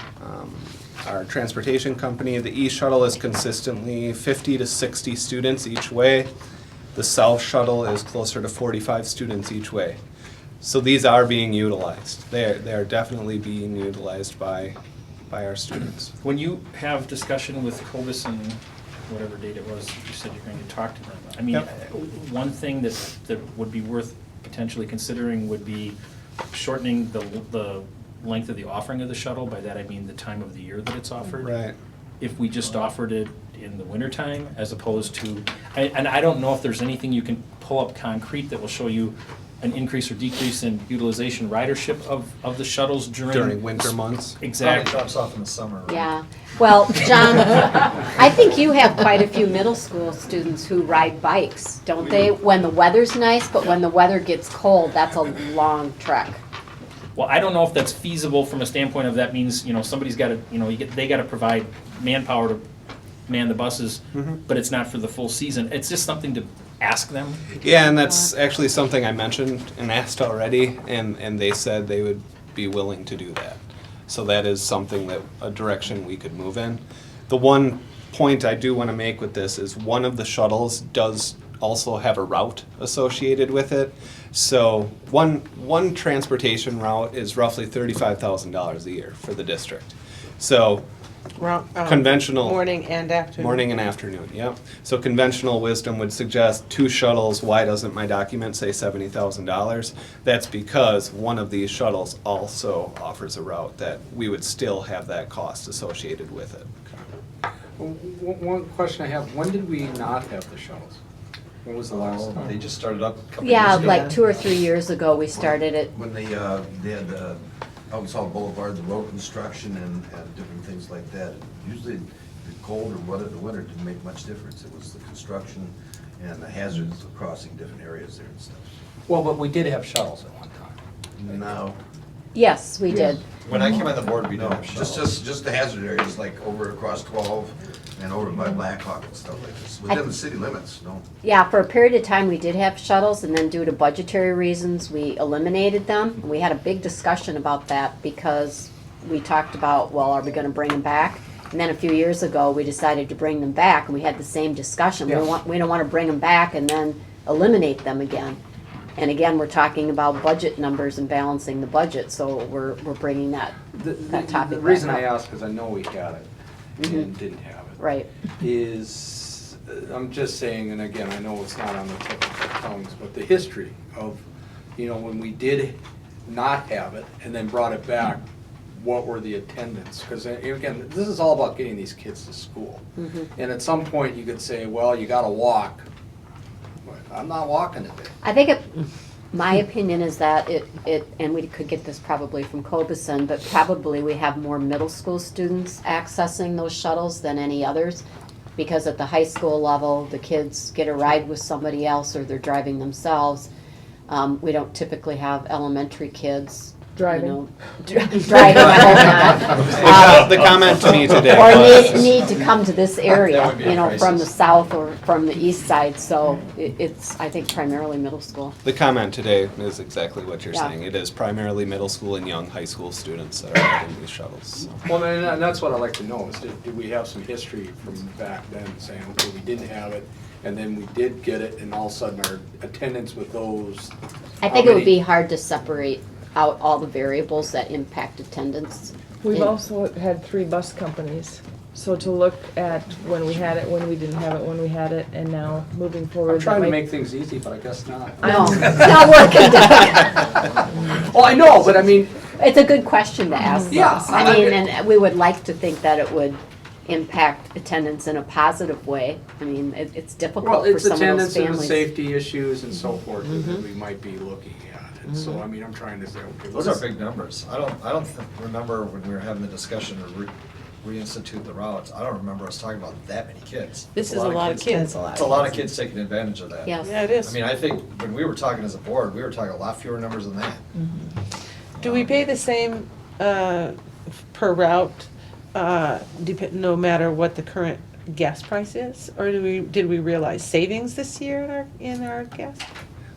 transportation company, the East Shuttle is consistently 50 to 60 students each way. The South Shuttle is closer to 45 students each way. So these are being utilized. They are definitely being utilized by our students. When you have discussion with Cobeson, whatever date it was, you said you're going to talk to them. I mean, one thing that would be worth potentially considering would be shortening the length of the offering of the shuttle. By that I mean the time of the year that it's offered. Right. If we just offered it in the wintertime as opposed to, and I don't know if there's anything you can pull up concrete that will show you an increase or decrease in utilization ridership of the shuttles during winter months. Exactly. Probably drops off in the summer. Right? Yeah, well, John, I think you have quite a few middle school students who ride bikes, don't they? When the weather's nice, but when the weather gets cold, that's a long trek. Well, I don't know if that's feasible from a standpoint of that means, somebody's got to, they got to provide manpower to man the buses, but it's not for the full season. It's just something to ask them. Yeah, and that's actually something I mentioned and asked already, and they said they would be willing to do that. So that is something that, a direction we could move in. The one point I do want to make with this is one of the shuttles does also have a route associated with it. So one transportation route is roughly $35,000 a year for the district. So conventional Morning and afternoon. Morning and afternoon, yep. So conventional wisdom would suggest 2 shuttles. Why doesn't my document say $70,000? That's because one of these shuttles also offers a route that we would still have that cost associated with it. One question I have, when did we not have the shuttles? When was the last time? They just started up a couple Yeah, years ago. like 2 or 3 years ago, we started it. When they had Elmsall Boulevard, the road construction and different things like that. Usually the cold or weather, the winter didn't make much difference. It was the construction and the hazards of crossing different areas there and stuff. Well, but we did have shuttles at one time. No. Yes, we did. When I came on the board, we didn't No, have shuttles. just the hazard areas, like over across 12 and over by Blackhawk and stuff like this, within the city limits, no. Yeah, for a period of time, we did have shuttles, and then due to budgetary reasons, we eliminated them. We had a big discussion about that because we talked about, well, are we gonna bring them back? And then a few years ago, we decided to bring them back, and we had the same discussion. We don't wanna bring them back and then eliminate them again. And again, we're talking about budget numbers and balancing the budget, so we're bringing that topic The reason back I up. ask, because I know we had it and didn't have it. Right. Is, I'm just saying, and again, I know it's not on the tip of our tongues, but the history of, when we did not have it and then brought it back, what were the attendance? Because again, this is all about getting these kids to school. And at some point, you could say, well, you gotta walk. But I'm not walking today. I think My opinion is that and we could get this probably from Cobeson, but probably we have more middle school students accessing those shuttles than any others. Because at the high school level, the kids get a ride with somebody else or they're driving themselves. We don't typically have elementary kids, Driving. driving, I hope not. The comment to me today Or was, need to come to this That area, would be a you know, from the crisis. south or from the east side, so it's, I think, primarily middle school. the comment today is exactly what you're Yeah. saying. It is primarily middle school and young high school students that are riding these shuttles. So. Well, and that's what I'd like to know, is do we have some history from back then saying, okay, we didn't have it, and then we did get it, and all of a sudden our attendance with those. I think it would be hard to separate out all the variables that impact attendance. We've in- also had 3 bus companies. So to look at when we had it, when we didn't have it, when we had it, and now moving forward. I'm trying that to might- make things easy, but I guess not. No, it's not working, Doug. Oh, I know, but I mean, It's a good question to ask. Yeah, though. I mean, and we would like to think that it would impact attendance in a positive way. I mean, it's well, difficult for it's some of those attendance and families. safety issues and so forth that we might be looking at. And so, I mean, I'm trying to say, okay. Those are big numbers. I don't remember when we were having the discussion to reinstitute the routes, I don't remember us talking about that many kids. This is a lot of kids. It's a lot of kids taking advantage of that. Yes. Yeah, it is. I mean, I think when we were talking as a board, we were talking a lot fewer numbers than that. Do we pay the same per route, no matter what the current gas price is? Or did we realize savings this year in our gas?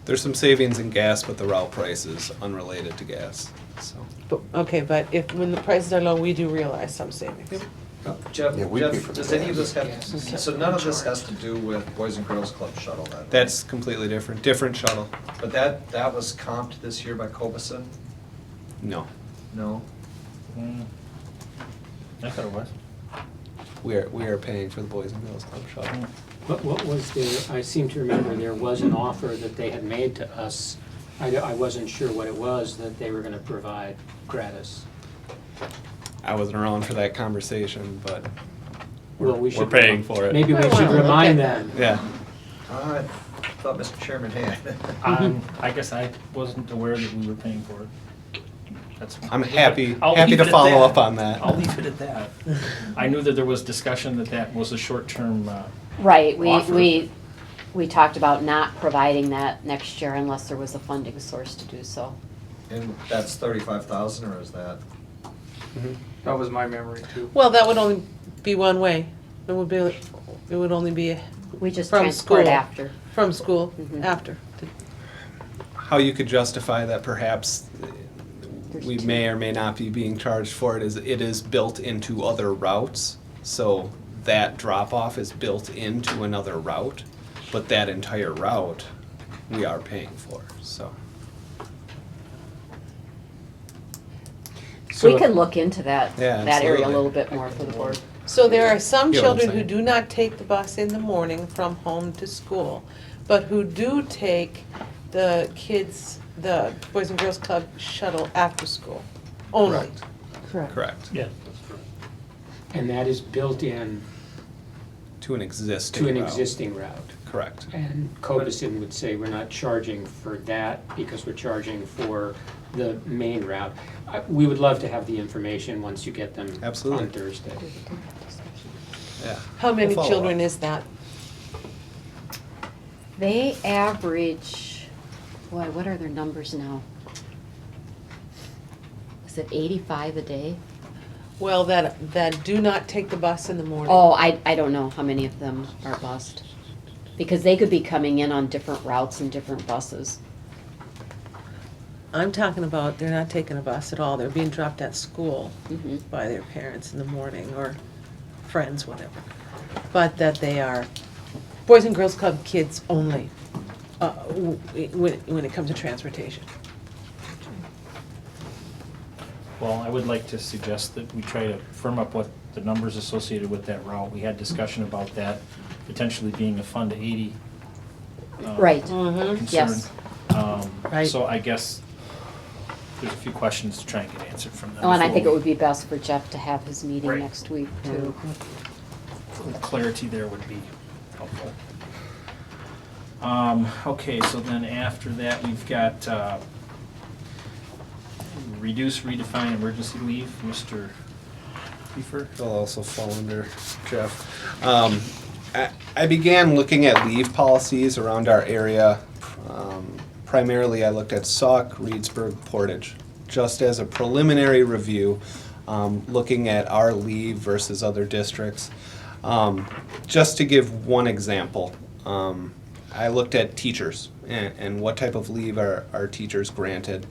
There's some savings in gas, but the route price is unrelated to gas. So. Okay, but when the prices are low, we do realize some savings. Jeff, Yeah, we pay for does the any of this have, gas. so none of this has to do with Boys and Girls Club shuttle then? That's completely different shuttle. But that was comped this year by Cobeson? No, No? I thought it was. we are paying for the Boys and Girls Club shuttle. But what was there, I seem to remember there was an offer that they had made to us. I wasn't sure what it was that they were gonna provide gratis. I wasn't around for that conversation, but Well, we we're should. paying for it. Maybe we Well, should okay. remind them. Yeah. I thought Mr. Chairman had. I guess I wasn't aware that we were paying for it. That's. I'm happy I'll to leave it at follow that. up on that. I'll leave it at that. I knew that there was discussion that was a short-term, Right, offer. we talked about not providing that next year unless there was a funding source to do so. And that's 35,000 or is that? That was my memory too. Well, that would only be one way. It would only be We just from transport school. after. From school, Mhm. after. How you could justify that perhaps we There's may or may not be being charged for it is built into other routes. So that drop-off is built into another route, but that entire route we are paying for, so. We can look into that, Yeah, that area a absolutely. little bit more for the board. So there are some You know what I'm children who saying. do not take the bus in the morning from home to school, but who do take the Boys and Girls Club shuttle after school, only. Correct. Correct. yeah. And that is built in To an existing to an route. existing route. Correct. And Cobeson would say we're not charging for that because we're charging for the main route. We would love to have the information once you get them Absolutely. on Thursday. Yeah. How many We'll follow children up. is that? They average, boy, what are their numbers now? Is it 85 a day? Well, that do not take the bus in the morning. Oh, I don't know how many of them are bused. Because they could be coming in on different routes and different buses. I'm talking about, they're not taking a bus at all. They're being dropped at school Mhm. by their parents in the morning or friends, whatever. But that they are Boys and Girls Club kids only, when it comes to transportation. Well, I would like to suggest that we try to firm up what the numbers associated with that route. We had discussion about that potentially being a fund to 80. Right. Concern. Yes. Right. So I guess there's a few questions to try and get answered from them. Oh, and I think it before would be best for Jeff to have his meeting Right. next week too. Clarity there would be helpful. Okay, so then after that, we've got reduce, redefine emergency leave, Mr. Kiefer. It'll also fall under Jeff. I began looking at leave policies around our area. Primarily, I looked at Sauk, Reedsburg, Portage, just as a preliminary review, looking at our leave versus other districts. Just to give one example, I looked at teachers and what type of leave are teachers granted.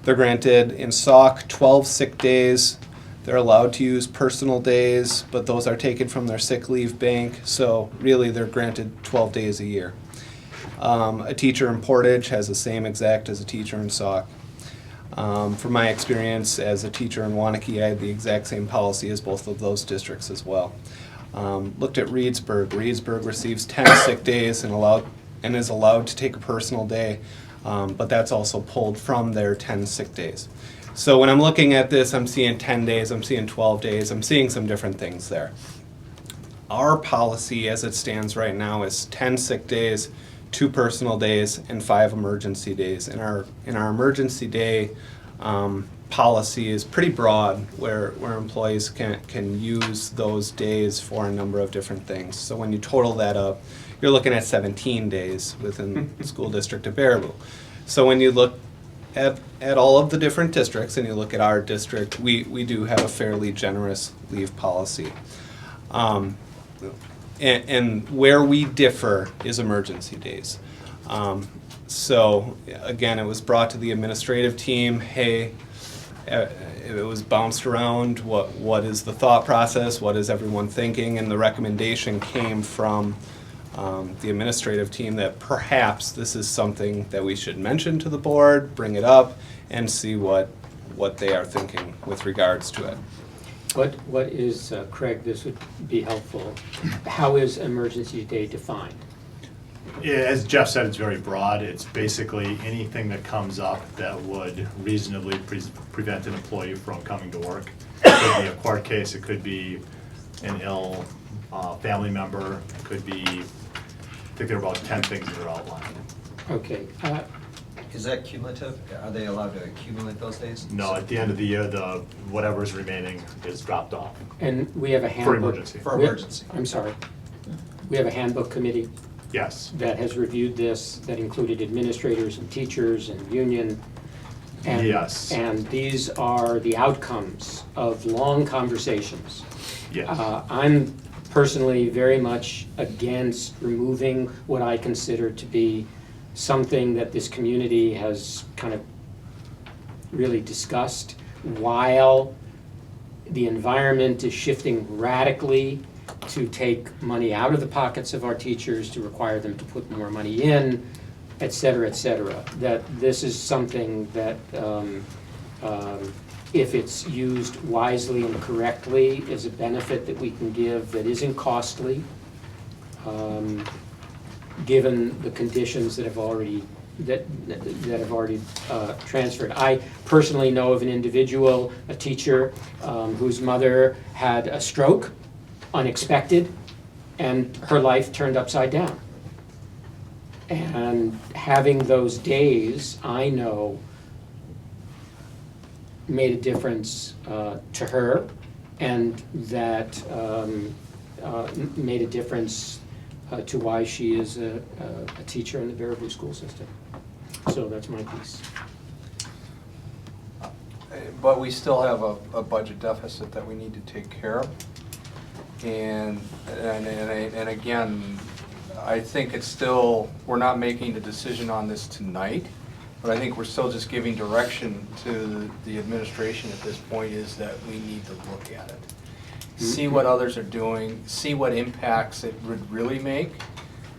They're granted in Sauk 12 sick days. They're allowed to use personal days, but those are taken from their sick leave bank, so really they're granted 12 days a year. A teacher in Portage has the same exact as a teacher in Sauk. From my experience as a teacher in Waunakee, I had the exact same policy as both of those districts as well. Looked at Reedsburg. Reedsburg receives 10 sick days and is allowed to take a personal day, but that's also pulled from their 10 sick days. So when I'm looking at this, I'm seeing 10 days, I'm seeing 12 days, I'm seeing some different things there. Our policy as it stands right now is 10 sick days, 2 personal days, and 5 emergency days. And our emergency day policy is pretty broad, where employees can use those days for a number of different things. So when you total that up, you're looking at 17 days within the school district of Baraboo. So when you look at all of the different districts and you look at our district, we do have a fairly generous leave policy. And where we differ is emergency days. So again, it was brought to the administrative team, hey, it was bounced around, what is the thought process, what is everyone thinking, and the recommendation came from the administrative team that perhaps this is something that we should mention to the board, bring it up, and see what they are thinking with regards to it. What is, Craig, this would be helpful, how is emergency day defined? Yeah, as Jeff said, it's very broad. It's basically anything that comes up that would reasonably prevent an employee from coming to work. It could be a court case, it could be an ill family member, it could be, I think there are about 10 things that are outlined. Okay. Is that cumulative? Are they allowed to accumulate those days? No, at the end of the year, whatever is remaining is dropped off. And we have a handbook. For emergency. For emergency. I'm sorry. We have a handbook committee. Yes. That has reviewed this, that included administrators and teachers and union. And, yes. And these are the outcomes of long conversations. Yes. I'm personally very much against removing what I consider to be something that this community has kind of really discussed while the environment is shifting radically to take money out of the pockets of our teachers, to require them to put more money in, et cetera, that this is something that if it's used wisely and correctly is a benefit that we can give that isn't costly, given the conditions that have already transferred. I personally know of an individual, a teacher, whose mother had a stroke, unexpected, and her life turned upside down. And having those days, I know, made a difference to her, and that made a difference to why she is a teacher in the Baraboo school system. So that's my piece. But we still have a budget deficit that we need to take care of. And again, I think it's still, we're not making a decision on this tonight, but I think we're still just giving direction to the administration at this point, is that we need to look at it. See what others are doing, see what impacts it would really make.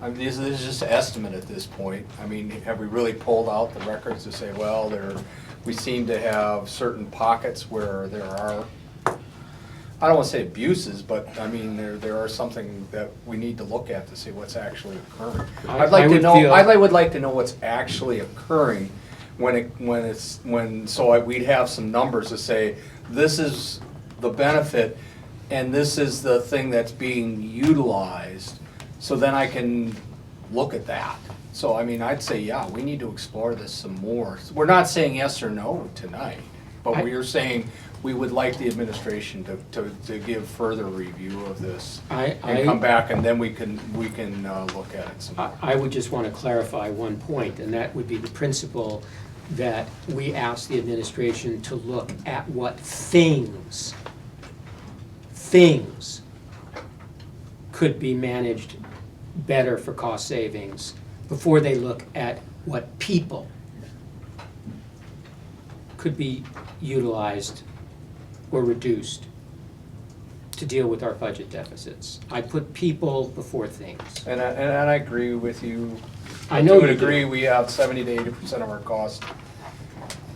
I mean, this is just an estimate at this point. I mean, have we really pulled out the records to say, well, we seem to have certain pockets where there are, I don't want to say abuses, but I mean, there are something that we need to look at to see what's actually occurring. I'd like to know. I would like to know what's actually occurring so we'd have some numbers to say this is the benefit, and this is the thing that's being utilized. So then I can look at that. So, I mean, I'd say, yeah, we need to explore this some more. We're not saying yes or no tonight, but we are saying we would like the administration to give further review of this and come back, and then we can look at it some more. I would just want to clarify one point, and that would be the principle that we ask the administration to look at what things could be managed better for cost savings before they look at what people could be utilized or reduced to deal with our budget deficits. I put people before things. And I agree with you. I know I would you do. agree, we have 70 to 80% of our cost,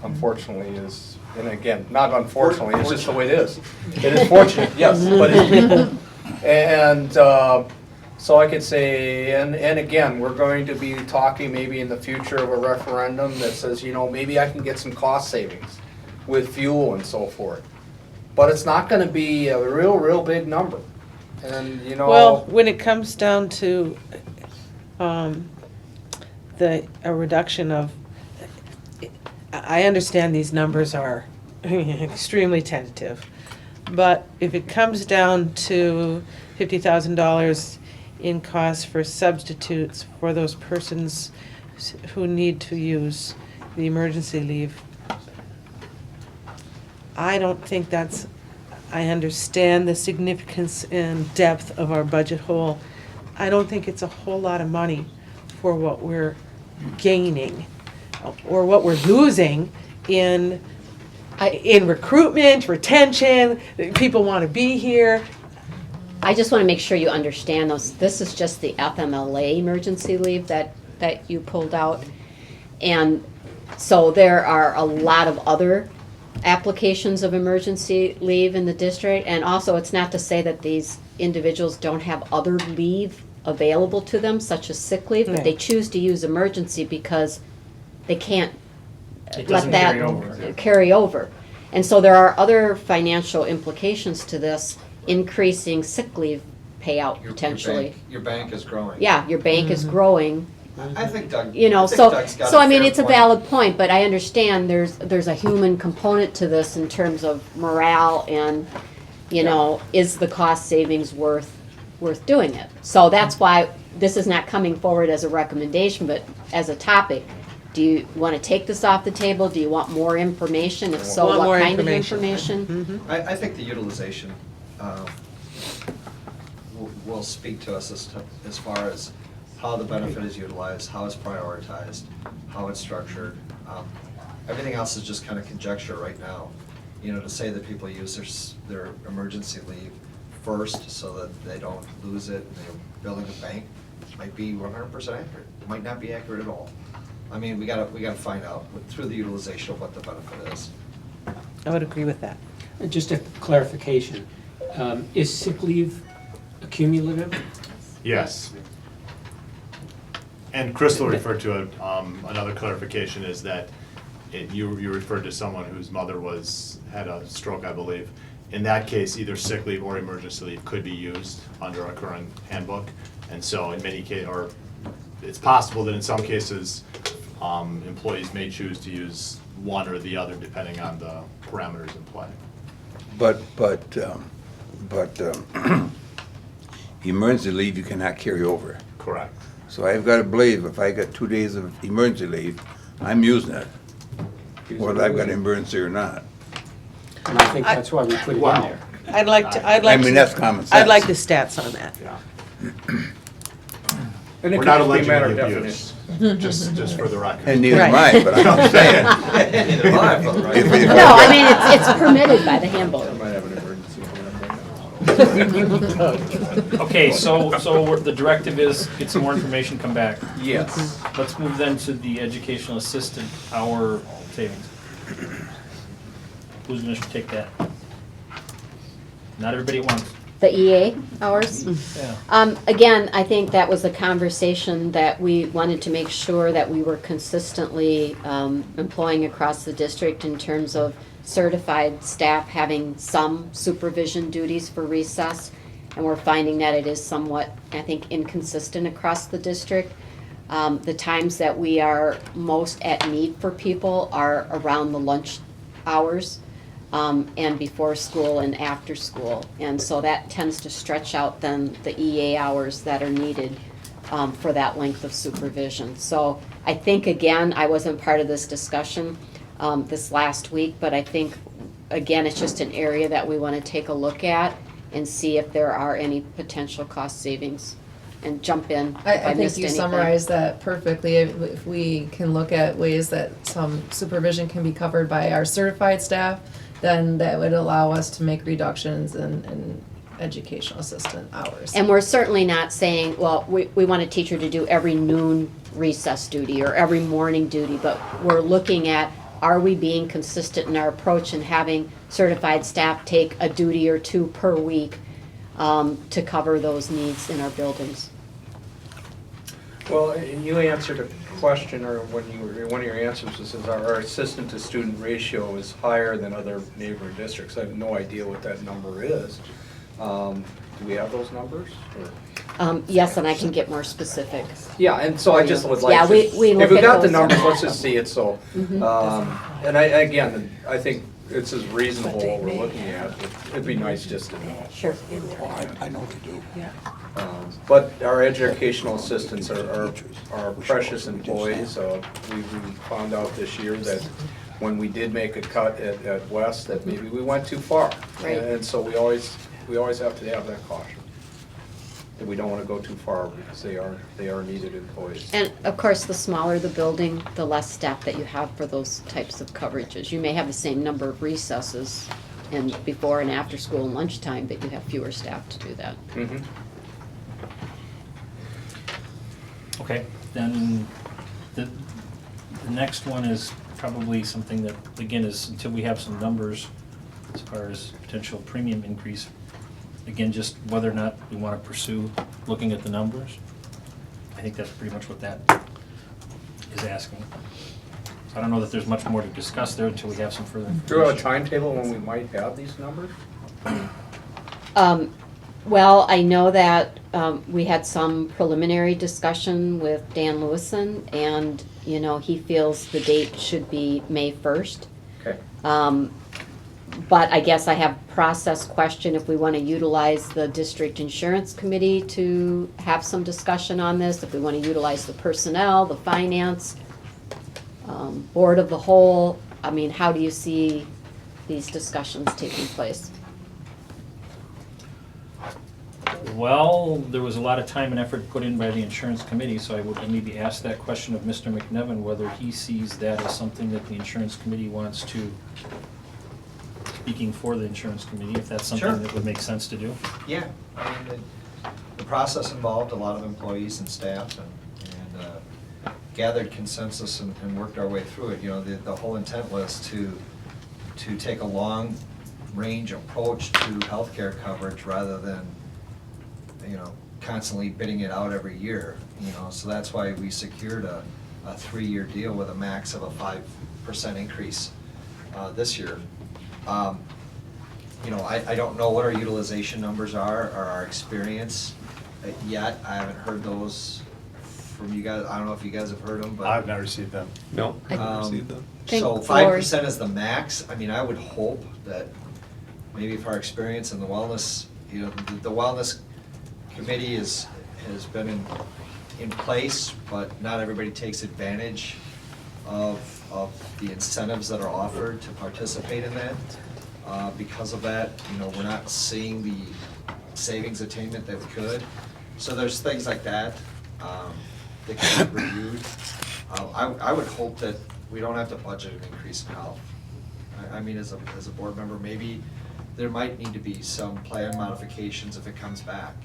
unfortunately, is, and again, not unfortunately, it's just the way it is. It is fortunate, yes, but it's people. And so I could say, and again, we're going to be talking maybe in the future of a referendum that says, maybe I can get some cost savings with fuel and so forth. But it's not gonna be a real big number. And, Well, when it comes down to a reduction of, I understand these numbers are extremely tentative, but if it comes down to $50,000 in costs for substitutes for those persons who need to use the emergency leave, I don't think that's, I understand the significance and depth of our budget hole. I don't think it's a whole lot of money for what we're gaining or what we're losing in recruitment, retention, people want to be here. I just want to make sure you understand those. This is just the FMLA emergency leave that you pulled out. And so there are a lot of other applications of emergency leave in the district. And also, it's not to say that these individuals don't have other leave available to them, such as sick leave, but they choose to use emergency because they can't let that carry over. And so there are other financial implications to this, increasing sick leave payout potentially. Your bank is growing. Yeah, your bank is growing. I think Doug. So I mean, it's a valid point, but I understand there's a human component to this in terms of morale and, is the cost savings worth doing it? So that's why this is not coming forward as a recommendation, but as a topic. Do you want to take this off the table? Do you want more information? If so, what kind of information? I think the utilization will speak to us as far as how the benefit is utilized, how it's prioritized, how it's structured. Everything else is just kind of conjecture right now. To say that people use their emergency leave first so that they don't lose it, and they're building a bank, might be 100% accurate. It might not be accurate at all. I mean, we gotta find out through the utilization of what the benefit is. I would agree with that. Just a clarification, is sick leave accumulative? Yes. And Crystal referred to another clarification is that you referred to someone whose mother had a stroke, I believe. In that case, either sick leave or emergency leave could be used under our current handbook. And so in many cases, or it's possible that in some cases, employees may choose to use one or the other depending on the parameters in play. But emergency leave you cannot carry over. Correct. So I've got to believe if I got 2 days of emergency leave, I'm using it, whether I've got emergency or not. And I think that's why we put it in there. I'd like that's common sense. I'd like the stats on that. Yeah. And it We're could not just be a alleging matter of any definition. abuse, just for the record. And neither am I, but I'm saying. Neither am I, for the record. No, I mean, it's permitted by the handbook. I might have an emergency coming up right now. Okay, so the directive is get some more information, come back. Yes. Let's move then to the educational assistant hour savings. Who's gonna take that? Not everybody at once. The EA hours? Yeah. Again, I think that was a conversation that we wanted to make sure that we were consistently employing across the district in terms of certified staff having some supervision duties for recess and we're finding that it is somewhat, I think, inconsistent across the district. The times that we are most at need for people are around the lunch hours, and before school and after school. And so that tends to stretch out then the EA hours that are needed for that length of supervision. So I think, again, I wasn't part of this discussion this last week, but I think, again, it's just an area that we want to take a look at and see if there are any potential cost savings. And jump in if I I think missed you anything. summarized that perfectly. If we can look at ways that some supervision can be covered by our certified staff, then that would allow us to make reductions in educational assistant hours. And we're certainly not saying, well, we want a teacher to do every noon recess duty or every morning duty, but we're looking at, are we being consistent in our approach and having certified staff take a duty or two per week to cover those needs in our buildings? Well, you answered a question, or when you were, one of your answers was our assistant to student ratio is higher than other neighboring districts. I have no idea what that number is. Do we have those numbers? Or? Yes, and I can get more specific. Yeah, and so I just would like Yeah, to, we if look we at got the those. numbers, let's just see it, so. Mhm. And again, I think it's as reasonable what we're looking at, but it'd be nice just to know. Sure. I know they do. But our educational assistants are precious employees. We found out this year that when we did make a cut at West, that maybe we went too far. Right. And so we always have to have that caution. That we don't want to go too far because they are needed employees. And of course, the smaller the building, the less staff that you have for those types of coverages. You may have the same number of recesses and before and after school and lunchtime, but you have fewer staff to do that. Mhm. Okay, then the next one is probably something that, again, is until we have some numbers as far as potential premium increase. Again, just whether or not we want to pursue looking at the numbers. I think that's pretty much what that is asking. So I don't know that there's much more to discuss there until we have some further Do you have a information. timetable when we might have these numbers? Well, I know that we had some preliminary discussion with Dan Lewison, and, you know, he feels the date should be May 1st. Okay. But I guess I have a process question if we want to utilize the district insurance committee to have some discussion on this, if we want to utilize the personnel, the finance, board of the whole. I mean, how do you see these discussions taking place? Well, there was a lot of time and effort put in by the insurance committee, so I would maybe ask that question of Mr. McNevin, whether he sees that as something that the insurance committee wants to, speaking for the insurance committee, if that's Sure. something that would make sense to do. Yeah, I mean, the process involved a lot of employees and staff and gathered consensus and worked our way through it. You know, the whole intent was to take a long-range approach to healthcare coverage rather than, you know, constantly bidding it out every year, you know, so that's why we secured a 3-year deal with a max of a 5% increase this year. You know, I don't know what our utilization numbers are or our experience yet. I haven't heard those from you guys. I don't know if you guys have heard them, but. I've not received them. No, I haven't received them. So Think 5% is the max. I mean, I would hope that maybe if our experience in the wellness, you know, the wellness committee has been in place, but not everybody takes advantage of the incentives that are offered to participate in that. Because of that, you know, we're not seeing the savings attainment that we could. So there's things like that that can be reviewed. I would hope that we don't have to budget an increase in health. I mean, as a board member, maybe there might need to be some plan modifications if it comes back.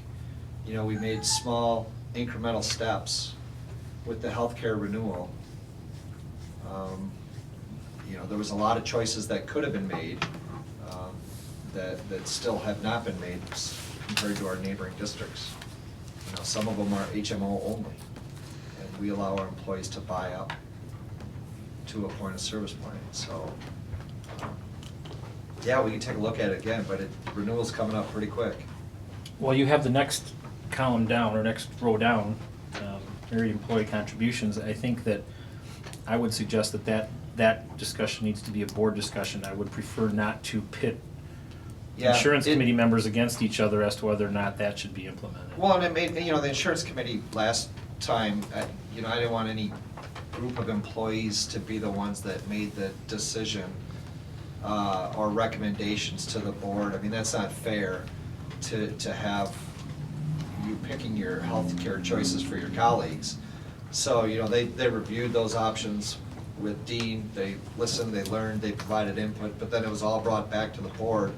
You know, we made small incremental steps with the healthcare renewal. You know, there was a lot of choices that could have been made that still have not been made compared to our neighboring districts. You know, some of them are HMO only, and we allow our employees to buy up to a point of service plan. So, yeah, we can take a look at it again, but renewal's coming up pretty quick. Well, you have the next column down, or next row down, area employee contributions. I think that I would suggest that discussion needs to be a board discussion. I would prefer not to pit Yeah, insurance it- committee members against each other as to whether or not that should be implemented. Well, and it made, the insurance committee last time, I didn't want any group of employees to be the ones that made the decision or recommendations to the board. I mean, that's not fair to have you picking your healthcare choices for your colleagues. So, they reviewed those options with Dean, they listened, they learned, they provided input, but then it was all brought back to the board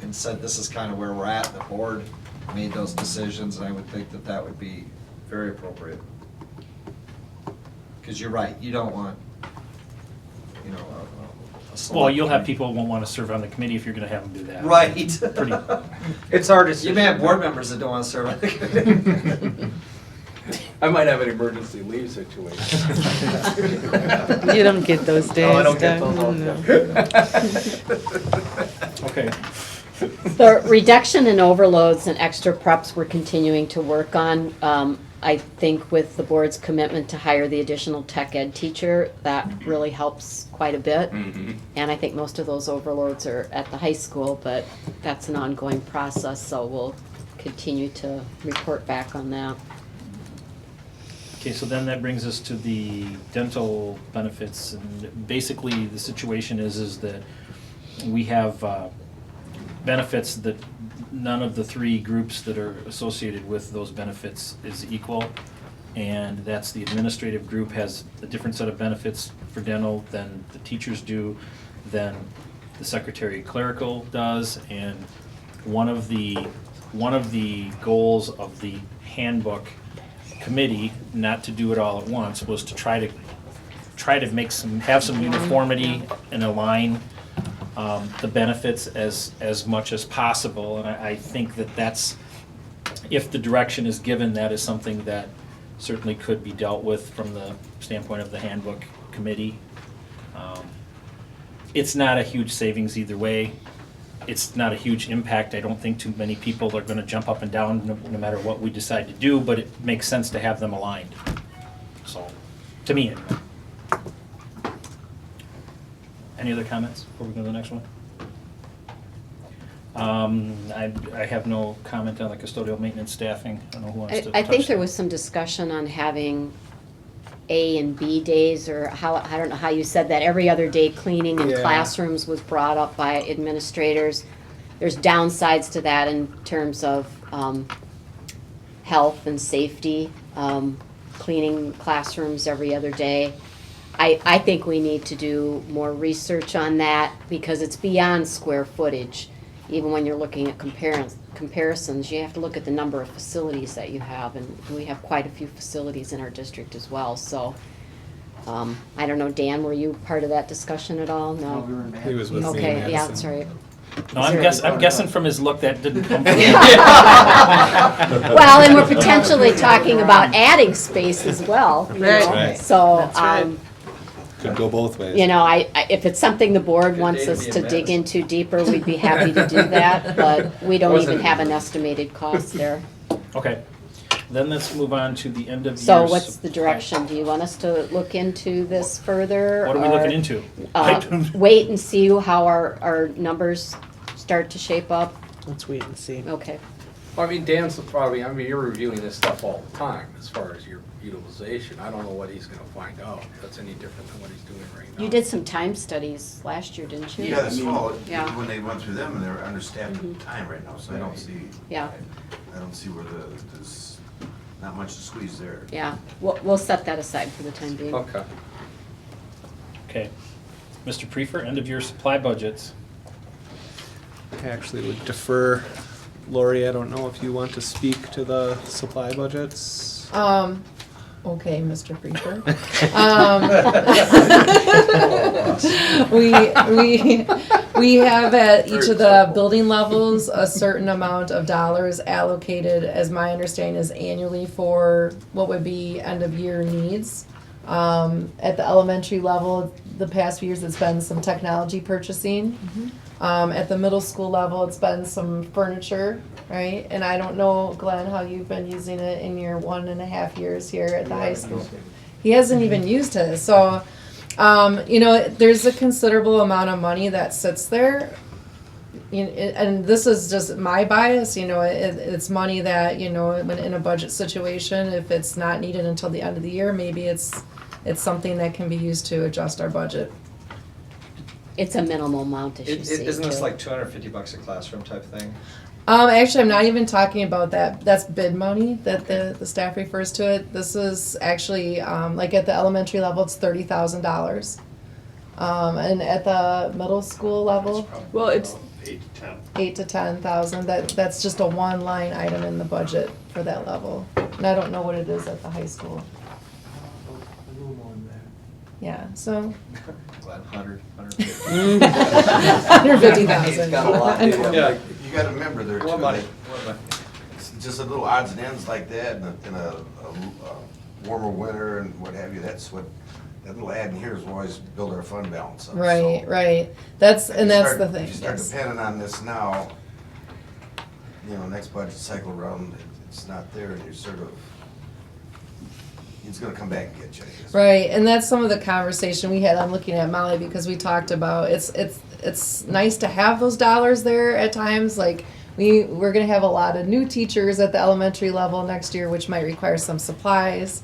and said, this is kind of where we're at. The board made those decisions, and I would think that that would be very appropriate. Because you're right, you don't want, a select Well, you'll have committee. people who won't want to serve on the committee if you're going to have them do that. Right. Pretty. It's our You decision. may have board members that don't want to serve on the committee. I might have an emergency leave situation. You don't get those days. No, I don't get Doug. those all No. Okay. The reduction in overloads and extra preps we're continuing to work on. I think with the board's commitment to hire the additional tech ed teacher, that really helps quite a bit. And I think most of those overloads are at the high school, but that's an ongoing process, so we'll continue to report back on that. Okay, so then that brings us to the dental benefits, and basically the situation is that we have benefits that none of the three groups that are associated with those benefits is equal, and that's the administrative group has a different set of benefits for dental than the teachers do, than the secretary clerical does, and one of the goals of the handbook committee, not to do it all at once, was to try to have some uniformity and align the benefits as much as possible. And I think that's, if the direction is given, that is something that certainly could be dealt with from the standpoint of the handbook committee. It's not a huge savings either way. It's not a huge impact. I don't think too many people are gonna jump up and down no matter what we decide to do, but it makes sense to have them aligned. So, to me anyway. Any other comments before we go to the next one? I have no comment on the custodial maintenance staffing. I don't know who wants to touch I think there that. was some discussion on having A and B days, or how, I don't know how you said that, every other day cleaning in Yeah. classrooms was brought up by administrators. There's downsides to that in terms of health and safety, cleaning classrooms every other day. I think we need to do more research on that because it's beyond square footage. Even when you're looking at comparisons, you have to look at the number of facilities that you have, and we have quite a few facilities in our district as well, so. I don't know, Dan, were you part of that discussion at all? No? He was with me. Okay, yeah, that's right. No, I'm guessing from his look that didn't come from Well, and we're potentially talking about adding space as well, you know, Right. so, That's right. Could go both ways. you know, if it's something the board Good wants day to us be to in dig medicine. into deeper, we'd be happy to do that, but we don't Wasn't even it? have an estimated cost there. Okay, then let's move on to the end of year. So what's the direction? Do you want us to look into this further? What are we or, looking into? Wait and see how our numbers start to shape up? Let's wait and see. Okay. Well, I mean, Dan's probably, you're reviewing this stuff all the time as far as your utilization. I don't know what he's gonna find out. If that's any different than what he's doing right now. You did some time studies last year, didn't you? Yeah, this fall, Yeah. when they went through them, and they're understaffed at the time right now, so I don't see. Yeah. I don't see where there's not much to squeeze there. Yeah, we'll set that aside for the time being. Okay. Okay. Mr. Prefer, end of year supply budgets. I actually would defer. Lori, I don't know if you want to speak to the supply budgets. Okay, Mr. Prefer. We have at each of the building levels a certain amount of dollars allocated, as my understanding is annually, for what would be end of year needs. At the elementary level, the past few years, it's been some technology purchasing. At the middle school level, it's been some furniture, right? And I don't know, Glenn, how you've been using it in your 1.5 years here at the high school. He hasn't even used his, so, you know, there's a considerable amount of money that sits there. And this is just my bias, you know, it's money that, you know, when in a budget situation, if it's not needed until the end of the year, maybe it's something that can be used to adjust our budget. It's a minimal amount, as you see. Isn't this too. like $250 a classroom type thing? Actually, I'm not even talking about that. That's bid money that the staff refers to it. This is actually, like at the elementary level, it's $30,000. And at the middle school level, Well, it's 8 to 10. 8 to 10,000. That's just a one line item in the budget for that level. And I don't know what it is at the high school. A little more than that. Yeah, so Glad 100, 150. 150,000. He's got a lot. Yeah, you gotta remember there too. What money? that What money? it's just a little odds and ends like that in a warmer winter and what have you, that's what, that little add in here is always build our fund balance up. Right, So, right. That's if and you that's start- the thing. If you start Yes. depending on this now, you know, next budget cycle around, it's not there and you're sort of, it's gonna come back and get you, I guess. Right, and that's some of the conversation we had. I'm looking at Molly because we talked about it's nice to have those dollars there at times. Like we're gonna have a lot of new teachers at the elementary level next year, which might require some supplies.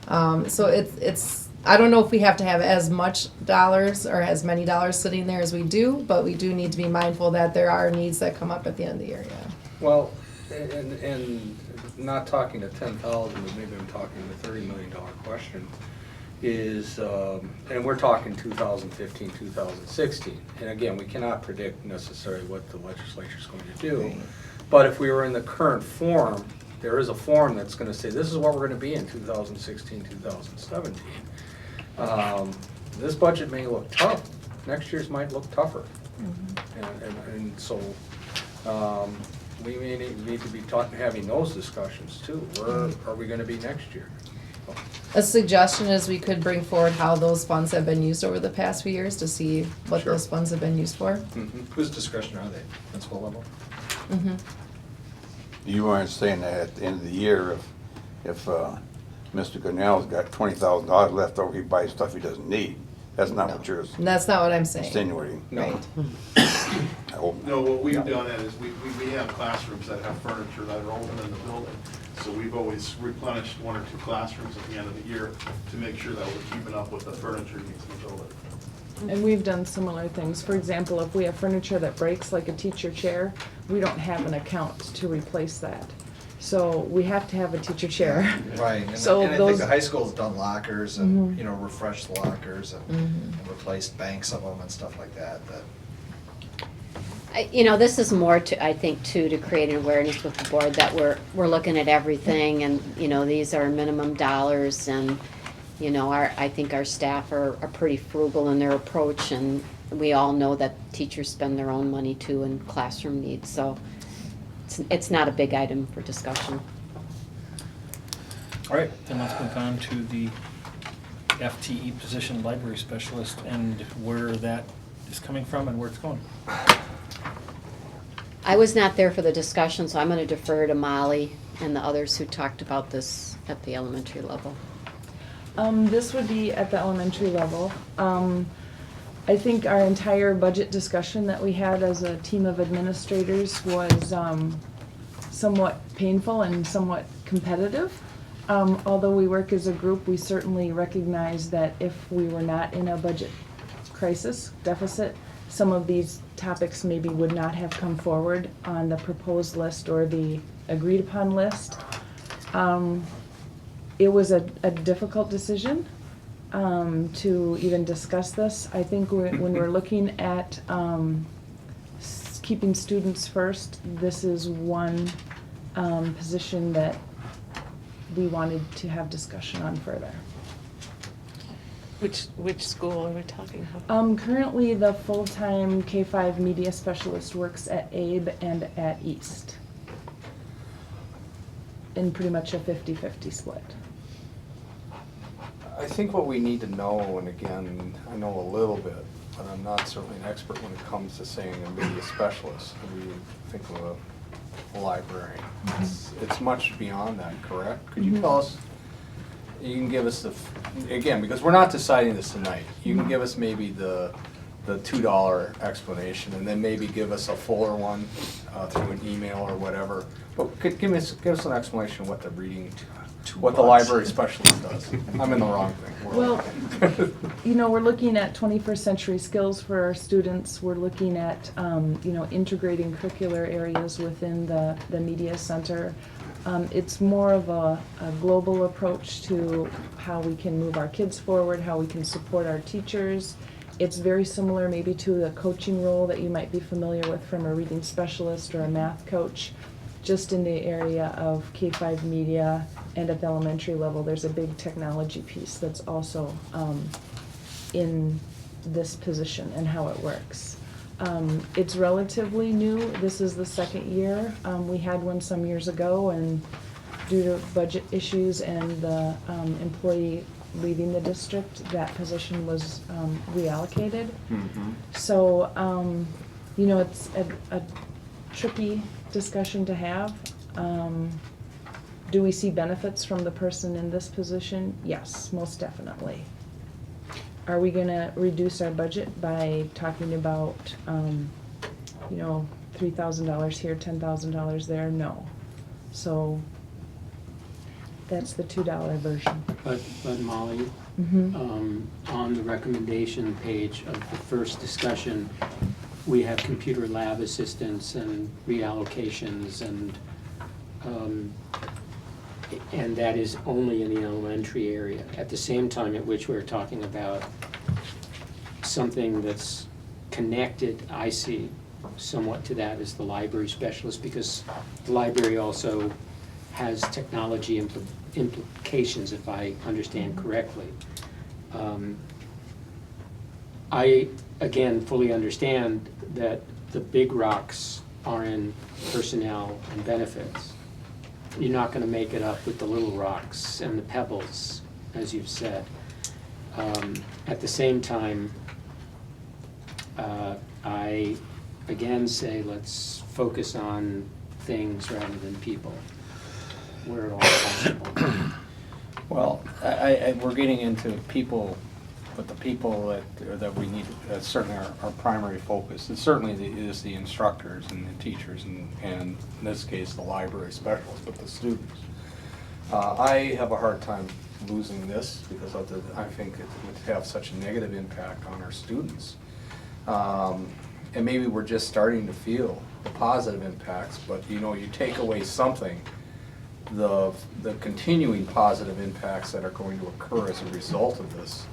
So it's I don't know if we have to have as much dollars or as many dollars sitting there as we do, but we do need to be mindful that there are needs that come up at the end of the year. Yeah. Well, and not talking to 10,000, but maybe I'm talking the $30 million question, is, and we're talking 2015, 2016. And again, we cannot predict necessarily what the legislature's going to do. But if we were in the current form, there is a form that's going to say, this is what we're going to be in 2016, 2017. This budget may look tough. Next year's might look tougher. And so we may need to be having those discussions too. Where are we going to be next year? A suggestion is we could bring forward how those funds have been used over the past few years to see what Sure. those funds have been used for. Whose discretion are they? Principal level? You weren't saying that at the end of the year, if Mr. Cornell's got $20,000 left over, he buys stuff he doesn't need. That's not what you're And that's not what I'm saying. insinuating. Right. I hope not. No, what we've done is we have classrooms that have furniture that are open in the building. So we've always replenished 1 or 2 classrooms at the end of the year to make sure that we're keeping up with the furniture needs in the building. And we've done similar things. For example, if we have furniture that breaks, like a teacher chair, we don't have an account to replace that. So we have to have a teacher chair. Right, and So I think those- the high school's done lockers and, you know, refreshed the lockers and replaced banks of them and stuff like that. You know, this is more to, I think, too, to create an awareness with the board that we're looking at everything and, you know, these are minimum dollars and, you know, I think our staff are pretty frugal in their approach and we all know that teachers spend their own money too in classroom needs, so it's not a big item for discussion. All right, then let's move on to the FTE position, library specialist, and where that is coming from and where it's going. I was not there for the discussion, so I'm going to defer to Molly and the others who talked about this at the elementary level. This would be at the elementary level. I think our entire budget discussion that we had as a team of administrators was somewhat painful and somewhat competitive. Although we work as a group, we certainly recognize that if we were not in a budget crisis, deficit, some of these topics maybe would not have come forward on the proposed list or the agreed upon list. It was a difficult decision to even discuss this. I think when we're looking at keeping students first, this is one position that we wanted to have discussion on further. Which school are we talking about? Currently, the full-time K-5 media specialist works at Abe and at East. In pretty much a 50-50 split. I think what we need to know, and again, I know a little bit, but I'm not certainly an expert when it comes to saying a media specialist. We think of a librarian. It's much beyond that, correct? Could you tell us, you can give us the, again, because we're not deciding this tonight, you can give us maybe the $2 explanation, and then maybe give us a fuller one through an email or whatever. But could give us an explanation of what the reading, what the library specialist does. I'm in the wrong thing. Well, you know, we're looking at 21st century skills for our students. We're looking at, you know, integrating curricular areas within the media center. It's more of a global approach to how we can move our kids forward, how we can support our teachers. It's very similar maybe to the coaching role that you might be familiar with from a reading specialist or a math coach. Just in the area of K-5 media and at the elementary level, there's a big technology piece that's also in this position and how it works. It's relatively new. This is the second year. We had one some years ago, and due to budget issues and the employee leaving the district, that position was reallocated. So, you know, it's a tricky discussion to have. Do we see benefits from the person in this position? Yes, most definitely. Are we gonna reduce our budget by talking about, you know, $3,000 here, $10,000 there? No. So that's the $2 version. But Molly, on the recommendation page of the first discussion, we have computer lab assistants and reallocations, and that is only in the elementary area. At the same time at which we're talking about something that's connected, I see somewhat to that, is the library specialist, because the library also has technology implications, if I understand correctly. I, again, fully understand that the big rocks are in personnel and benefits. You're not gonna make it up with the little rocks and the pebbles, as you've said. At the same time, I again say let's focus on things rather than people, where at all possible. Well, we're getting into people, but the people that we need, that's certainly our primary focus. It certainly is the instructors and the teachers, and in this case, the library specialists, but the students. I have a hard time losing this because of I think it would have such a negative impact on our students. And maybe we're just starting to feel the positive impacts, but you know, you take away something, the continuing positive impacts that are going to occur as a result of this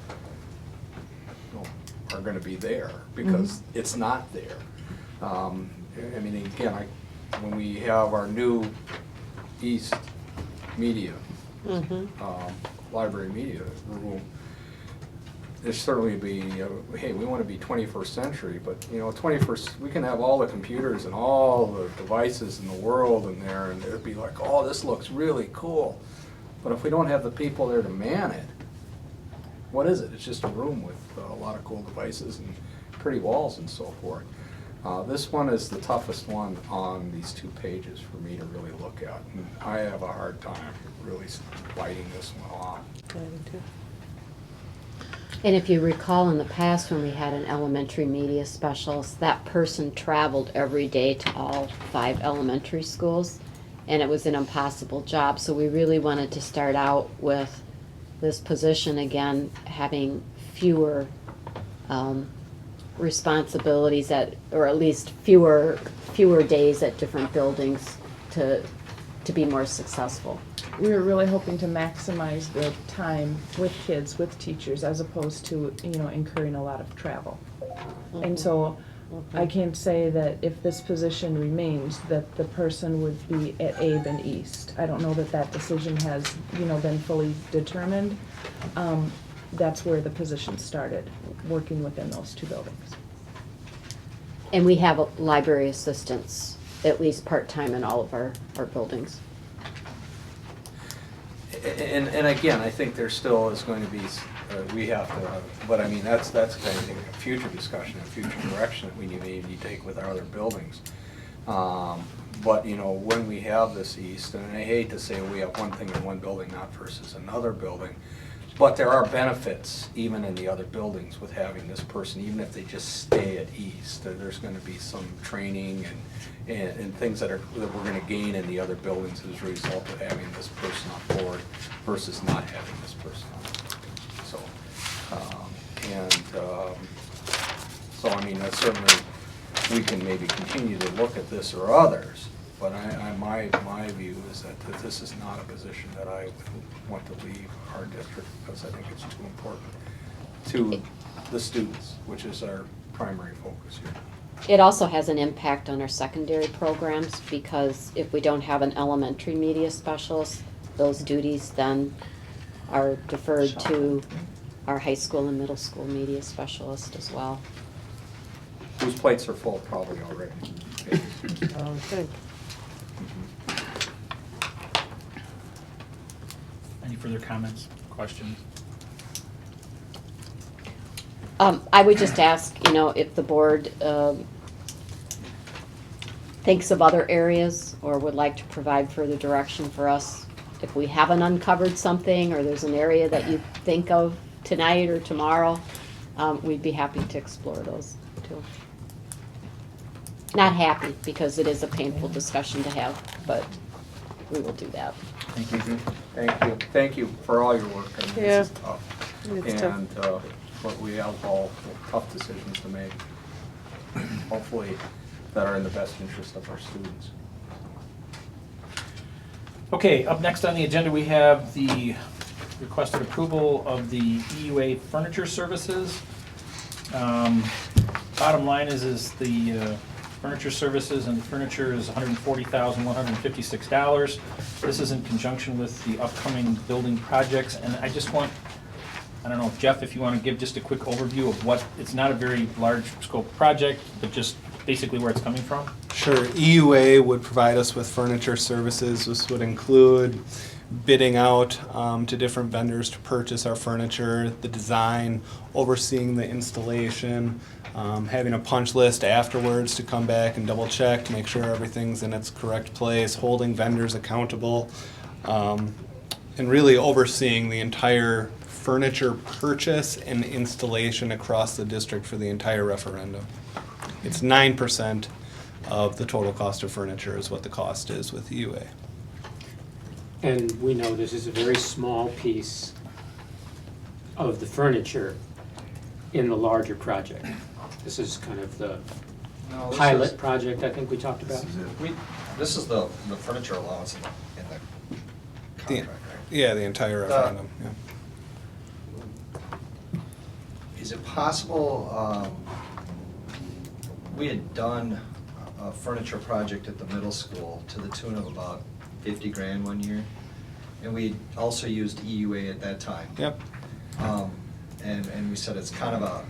are going to be there, because it's not there. I mean, again, when we have our new East Media, library media room, there's certainly be, hey, we want to be 21st century, but you know, 21st, we can have all the computers and all the devices in the world in there, and it'd be like, oh, this looks really cool. But if we don't have the people there to man it, what is it? It's just a room with a lot of cool devices and pretty walls and so forth. This one is the toughest one on these 2 pages for me to really look at. And I have a hard time really biting this one off. And if you recall in the past when we had an elementary media specialist, that person traveled every day to all 5 elementary schools, and it was an impossible job. So we really wanted to start out with this position again, having fewer responsibilities or at least fewer days at different buildings to be more successful. We were really hoping to maximize the time with kids, with teachers, as opposed to, you know, incurring a lot of travel. And so I can say that if this position remains, that the person would be at Abe and East. I don't know that that decision has, you know, been fully determined. That's where the position started, working within those 2 buildings. And we have library assistants, at least part-time in all of our buildings. And again, I think there still is going to be, we have to, but I mean, that's kind of a future discussion, a future direction that we need to take with our other buildings. But, you know, when we have this east, and I hate to say we have one thing in one building, not versus another building, but there are benefits even in the other buildings with having this person, even if they just stay at east. There's gonna be some training and things that we're gonna gain in the other buildings as a result of having this person on board versus not having this person on board. So, I mean, certainly, we can maybe continue to look at this or others, but my view is that this is not a position that I would want to leave our district, because I think it's too important to the students, which is our primary focus here. It also has an impact on our secondary programs, because if we don't have an elementary media specialist, those duties then are deferred to our high school and middle school media specialist as well. Whose plates are full probably already. Okay. Any further comments, questions? I would just ask, you know, if the board thinks of other areas or would like to provide further direction for us. If we haven't uncovered something, or there's an area that you think of tonight or tomorrow, we'd be happy to explore those too. Not happy, because it is a painful discussion to have, but we will do that. Thank you. Thank you. Thank you for all your work. I mean, Yeah. this is tough. It's tough. And, but we have all tough decisions to make, hopefully, that are in the best interest of our students. Okay, up next on the agenda, we have the requested approval of the EUA furniture services. Bottom line is the furniture services, and the furniture is $140,156. This is in conjunction with the upcoming building projects, and I just want, I don't know, if Jeff, if you want to give just a quick overview of what, it's not a very large scope project, but just basically where it's coming from? Sure. EUA would provide us with furniture services. This would include bidding out to different vendors to purchase our furniture, the design, overseeing the installation, having a punch list afterwards to come back and double check to make sure everything's in its correct place, holding vendors accountable, and really overseeing the entire furniture purchase and installation across the district for the entire referendum. It's 9% of the total cost of furniture is what the cost is with EUA. And we know this is a very small piece of the furniture in the larger project. This is kind of the pilot project I think we talked about. This is the furniture allowance in the contract, right? Yeah, the entire referendum, yeah. Is it possible, we had done a furniture project at the middle school to the tune of about 50 grand one year, and we also used EUA at that time. Yep. And we said it's kind of a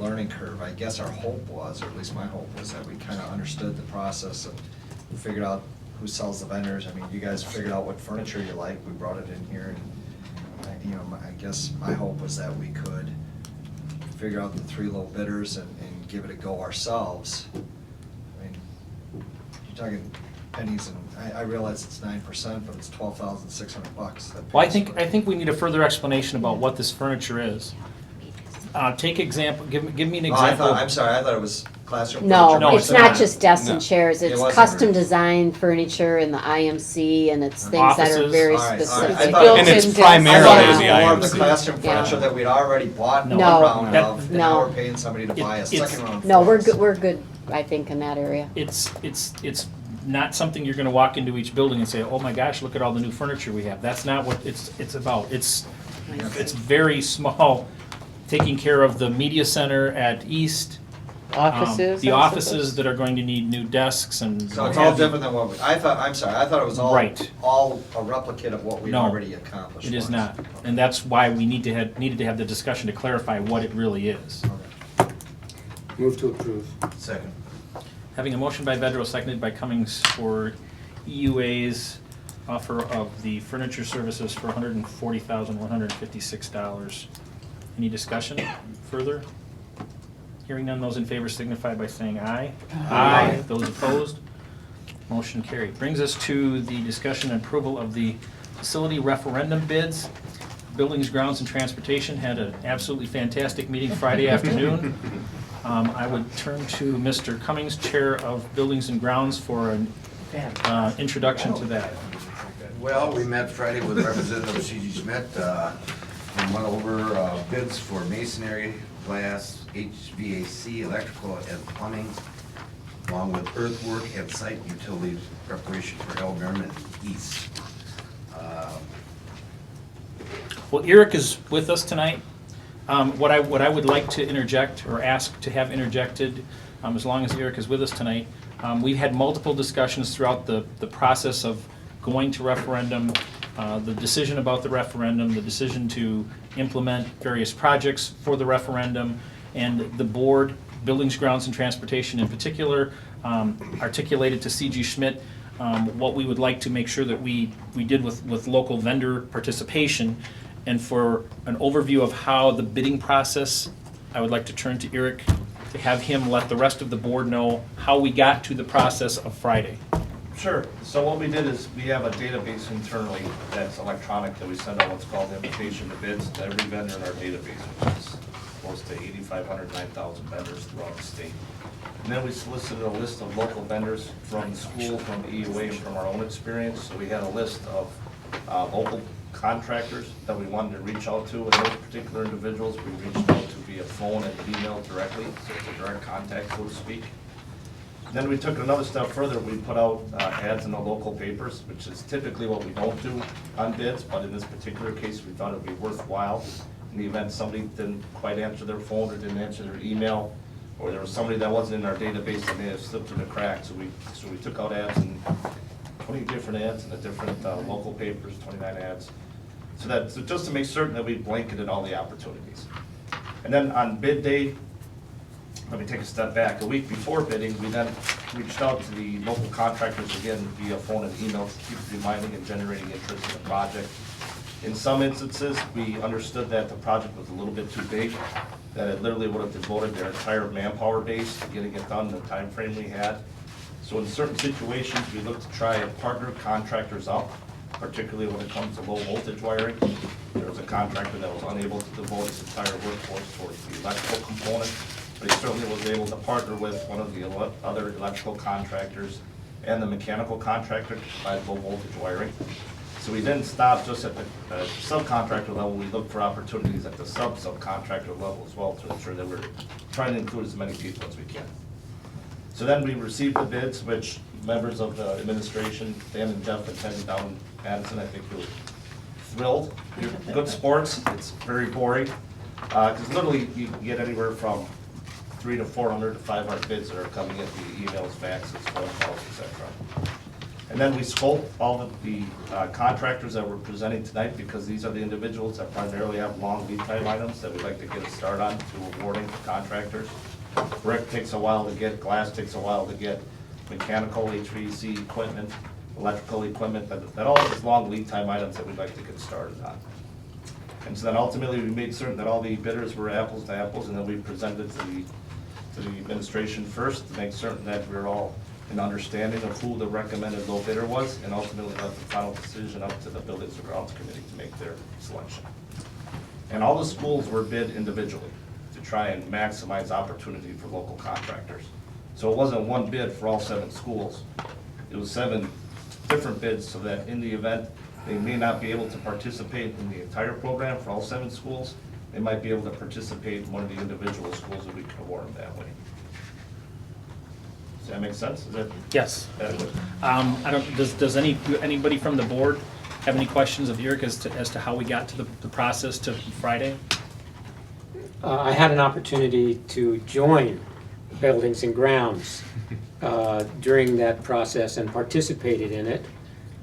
learning curve. I guess our hope was, or at least my hope was, that we kind of understood the process and figured out who sells the vendors. I mean, you guys figured out what furniture you like. We brought it in here, and I guess my hope was that we could figure out the 3 low bidders and give it a go ourselves. I mean, you're talking pennies, and I realize it's 9%, but it's $12,600. Well, I think we need a further explanation about what this furniture is. Take example, give me an example. I'm sorry, I thought it was classroom No, furniture. it's not just desks and chairs, It it's wasn't custom really. designed furniture in the IMC, and it's things that are Offices. very All right, all right. specific. I thought- And it's Built-in primarily I desks. thought the it was more of the IMC. classroom Yeah. furniture that we'd already bought one No. round That- of, and no. now we're paying somebody to buy a It's- second round. No, for us. we're good, I think, in that area. It's not something you're gonna walk into each building and say, oh my gosh, look at all the new furniture we have. That's not what it's about. It's very small, taking care of the media center at East. Offices, The I offices suppose? that are going to need new desks and. So what it's all have you. different than what we, I thought it was all, Right. all a replicate of what we'd No, already accomplished. It is once. not, and that's why we needed to have the discussion to clarify what it really is. Move to approve. Second. Having a motion by Vedro, seconded by Cummings for EUA's offer of the furniture services for $140,156. Any discussion further? Hearing none, those in favor signify by saying aye. Aye. Those opposed? Motion carried. Brings us to the discussion and approval of the facility referendum bids. Buildings, Grounds, and Transportation had an absolutely fantastic meeting Friday afternoon. I would turn to Mr. Cummings, Chair of Buildings and Grounds, for an introduction to that. Well, we met Friday with Representative C.G. Schmidt and went over bids for masonry, glass, HVAC, electrical, and plumbing, along with earthwork and site utilities preparation for El Merman East. Well, Eric is with us tonight. What I would like to interject or ask to have interjected, as long as Eric is with us tonight, we've had multiple discussions throughout the process of going to referendum, the decision about the referendum, the decision to implement various projects for the referendum, and the board, Buildings, Grounds, and Transportation in particular, articulated to C.G. Schmidt what we would like to make sure that we did with local vendor participation. And for an overview of how the bidding process, I would like to turn to Eric to have him let the rest of the board know how we got to the process of Friday. Sure. So what we did is we have a database internally that's electronic that we send out what's called invitation to bids to every vendor in our database, which is close to 8,500, 9,000 vendors throughout the state. And then we solicited a list of local vendors from the school, from the EUA, and from our own experience. So we had a list of local contractors that we wanted to reach out to, and those particular individuals we reached out to via phone and email directly, so it's a direct contact, so to speak. Then we took another step further. We put out ads in the local papers, which is typically what we don't do on bids, but in this particular case, we thought it'd be worthwhile. In the event somebody didn't quite answer their phone or didn't answer their email, or there was somebody that wasn't in our database that may have slipped through the cracks, so we took out ads, and 20 different ads in the different local papers, 29 ads. So just to make certain that we blanketed all the opportunities. And then on bid day, let me take a step back. A week before bidding, we then reached out to the local contractors again via phone and email to keep reminding and generating interest in the project. In some instances, we understood that the project was a little bit too big, that it literally would have devoted their entire manpower base to getting it done in the time frame we had. So in certain situations, we looked to try and partner contractors up, particularly when it comes to low voltage wiring. There was a contractor that was unable to devote his entire workforce towards the electrical component, but he certainly was able to partner with one of the other electrical contractors and the mechanical contractor to provide low voltage wiring. So we didn't stop just at the subcontractor level. We looked for opportunities at the subcontractor level as well to ensure that we're trying to include as many people as we can. So then we received the bids, which members of the administration, Dan and Jeff, attended down in Madison. I think you're thrilled. Good sports. It's very boring. Because literally you can get anywhere from 300 to 400 to 500 bids that are coming in via emails, faxes, phone calls, etc. And then we scoped all of the contractors that we're presenting tonight, because these are the individuals that primarily have long lead time items that we'd like to get a start on to awarding to contractors. Brick takes a while to get, glass takes a while to get, mechanical, HVAC equipment, electrical equipment, that all is long lead time items that we'd like to get started on. And so then ultimately we made certain that all the bidders were apples to apples, and then we presented to the administration first to make certain that we're all in understanding of who the recommended low bidder was, and ultimately left the final decision up to the Buildings and Grounds Committee to make their selection. And all the schools were bid individually to try and maximize opportunity for local contractors. So it wasn't one bid for all 7 schools. It was 7 different bids, so that in the event they may not be able to participate in the entire program for all 7 schools, they might be able to participate in one of the individual schools, and we can award them that way. Does that make sense? Is that Yes. adequate? Does anybody from the board have any questions of Eric as to how we got to the process to Friday? I had an opportunity to join Buildings and Grounds during that process and participated in it.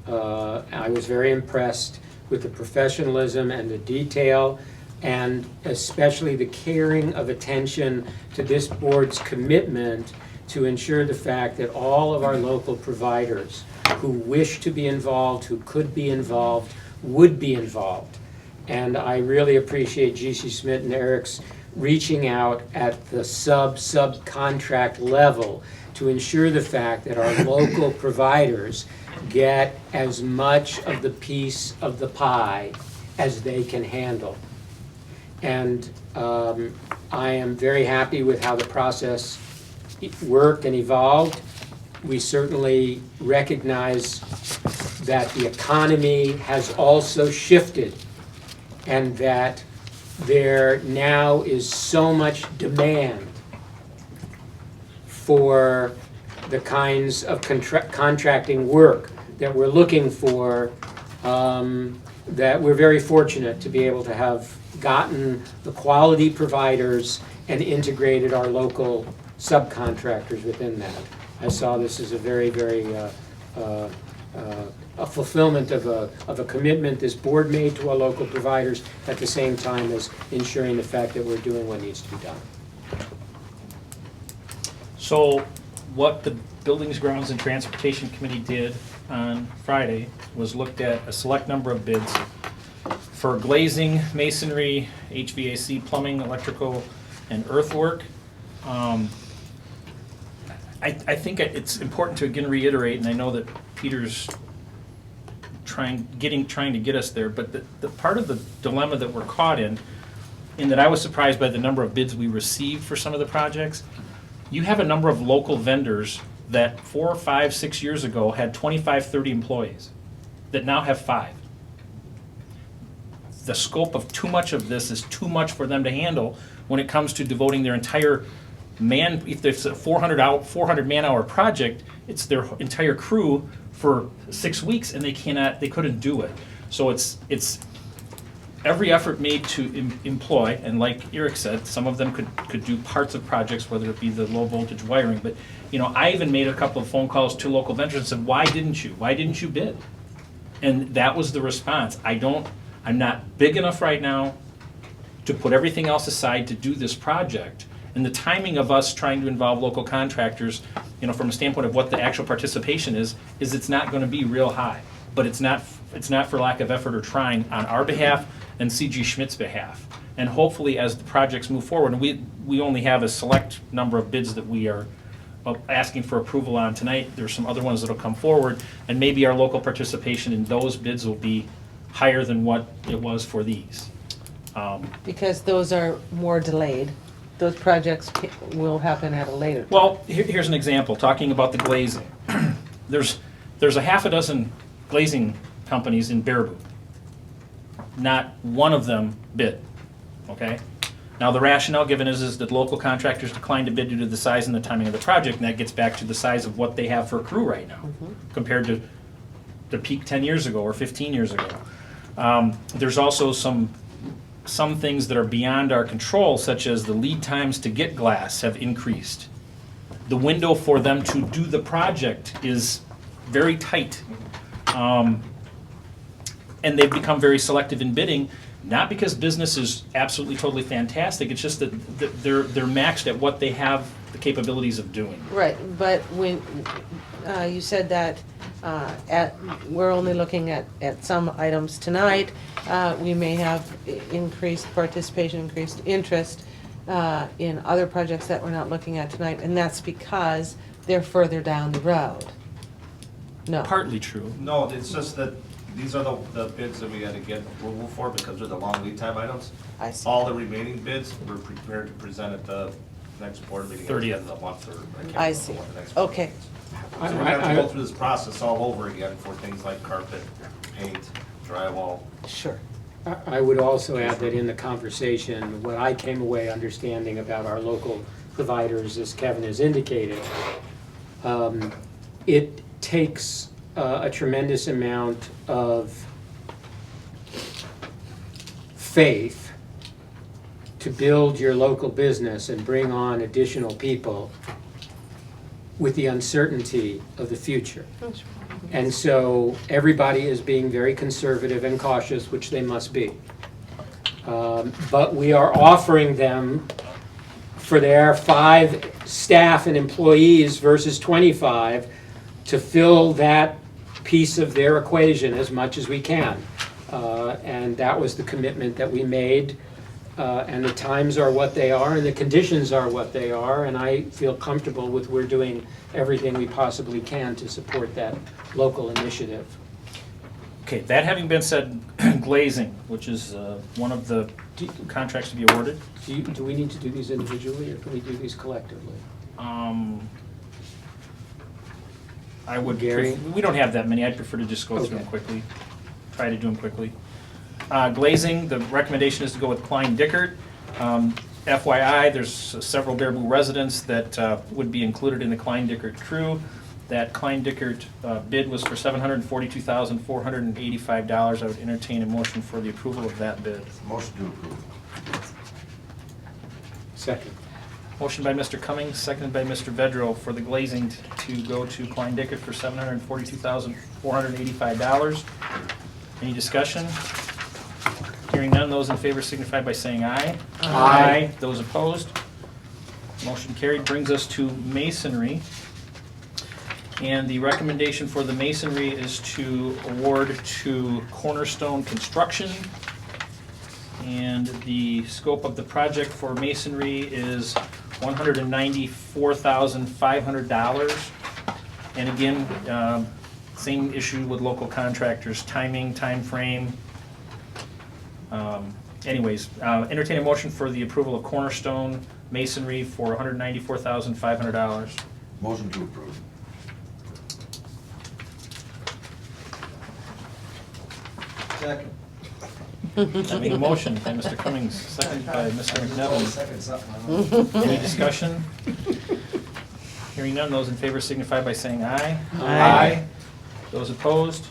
I was very impressed with the professionalism and the detail, and especially the caring of attention to this board's commitment to ensure the fact that all of our local providers who wish to be involved, who could be involved, would be involved. And I really appreciate G.C. Schmidt and Eric's reaching out at the subcontract level to ensure the fact that our local providers get as much of the piece of the pie as they can handle. And I am very happy with how the process worked and evolved. We certainly recognize that the economy has also shifted and that there now is so much demand for the kinds of contracting work that we're looking for, that we're very fortunate to be able to have gotten the quality providers and integrated our local subcontractors within that. I saw this as a very, very a fulfillment of a commitment this board made to our local providers at the same time as ensuring the fact that we're doing what needs to be done. So what the Buildings, Grounds, and Transportation Committee did on Friday was looked at a select number of bids for glazing, masonry, HVAC, plumbing, electrical, and earthwork. I think it's important to again reiterate, and I know that Peter's trying to get us there, but the part of the dilemma that we're caught in that I was surprised by the number of bids we received for some of the projects. You have a number of local vendors that 4, 5, 6 years ago had 25, 30 employees that now have 5. The scope of too much of this is too much for them to handle when it comes to devoting their entire if it's a 400 man-hour project, it's their entire crew for 6 weeks, and they couldn't do it. So it's every effort made to employ, and like Eric said, some of them could do parts of projects, whether it be the low voltage wiring. But I even made a couple of phone calls to local vendors and said, why didn't you bid? And that was the response. I'm not big enough right now to put everything else aside to do this project. And the timing of us trying to involve local contractors, from a standpoint of what the actual participation is it's not going to be real high. But it's not for lack of effort or trying on our behalf and C.G. Schmidt's behalf. And hopefully as the projects move forward, and we only have a select number of bids that we are asking for approval on tonight. There's some other ones that will come forward, and maybe our local participation in those bids will be higher than what it was for these. Because those are more delayed. Those projects will happen at a later time. Well, here's an example, talking about the glazing. There's a half a dozen glazing companies in Baraboo. Not one of them bid, okay? Now, the rationale given is that local contractors declined to bid due to the size and the timing of the project, and that gets back to the size of what they have for a crew right now, compared to the peak 10 years ago or 15 years ago. There's also some things that are beyond our control, such as the lead times to get glass have increased. The window for them to do the project is very tight. And they've become very selective in bidding, not because business is absolutely totally fantastic, it's just that they're maxed at what they have the capabilities of doing. Right, but when you said that we're only looking at some items tonight, we may have increased participation, increased interest in other projects that we're not looking at tonight, and that's because they're further down the road. No. Partly true. No, it's just that these are the bids that we had to get approval for because they're the long lead time items. I see. All the remaining bids, we're prepared to present at the next board meeting. 30th. Of the month, or I can't I remember see. what the next board Okay. meeting is. So we have to go through this process all over again for things like carpet, paint, drywall. Sure. I would also add that in the conversation, what I came away understanding about our local providers, as Kevin has indicated, it takes a tremendous amount of faith to build your local business and bring on additional people with the uncertainty of the future. And so everybody is being very conservative and cautious, which they must be. But we are offering them for their 5 staff and employees versus 25 to fill that piece of their equation as much as we can. And that was the commitment that we made. And the times are what they are, and the conditions are what they are, and I feel comfortable with we're doing everything we possibly can to support that local initiative. Okay, that having been said, glazing, which is one of the contracts to be awarded. Do we need to do these individually, or can we do these collectively? I would, Gary? we don't have that many, I'd prefer to just go through them quickly, try to do them quickly. Glazing, the recommendation is to go with Klein Dickert. FYI, there's several Baraboo residents that would be included in the Klein Dickert crew. That Klein Dickert bid was for $742,485. I would entertain a motion for the approval of that bid. Motion to approve. Second. Motion by Mr. Cummings, seconded by Mr. Vedro for the glazing to go to Klein Dickert for $742,485. Any discussion? Hearing none, those in favor signify by saying aye. Aye. Those opposed? Motion carried. Brings us to masonry. And the recommendation for the masonry is to award to Cornerstone Construction. And the scope of the project for masonry is $194,500. And again, same issue with local contractors, timing, time frame. Entertain a motion for the approval of Cornerstone Masonry for $194,500. Motion to approve. Second. Having a motion by Mr. Cummings, seconded by Mr. McNevin. Second something. Any discussion? Hearing none, those in favor signify by saying aye. Aye. Those opposed?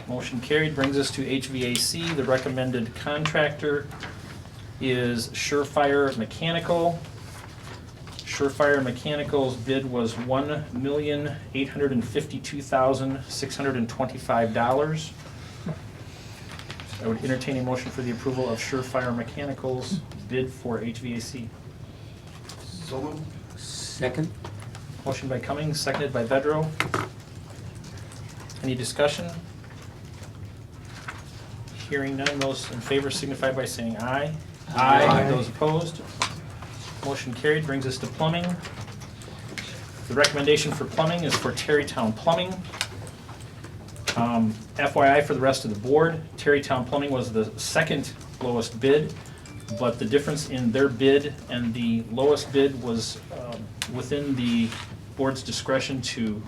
Motion carried. Brings us to HVAC. The recommended contractor is Surefire Mechanical. Surefire Mechanical's bid was $1,852,625. I would entertain a motion for the approval of Surefire Mechanical's bid for HVAC. So moved. Second. Motion by Cummings, seconded by Vedro. Any discussion? Hearing none, those in favor signify by saying aye. Aye. Those opposed? Motion carried. Brings us to plumbing. The recommendation for plumbing is for Terrytown Plumbing. FYI for the rest of the board, Terrytown Plumbing was the second lowest bid, but the difference in their bid and the lowest bid was within the board's discretion to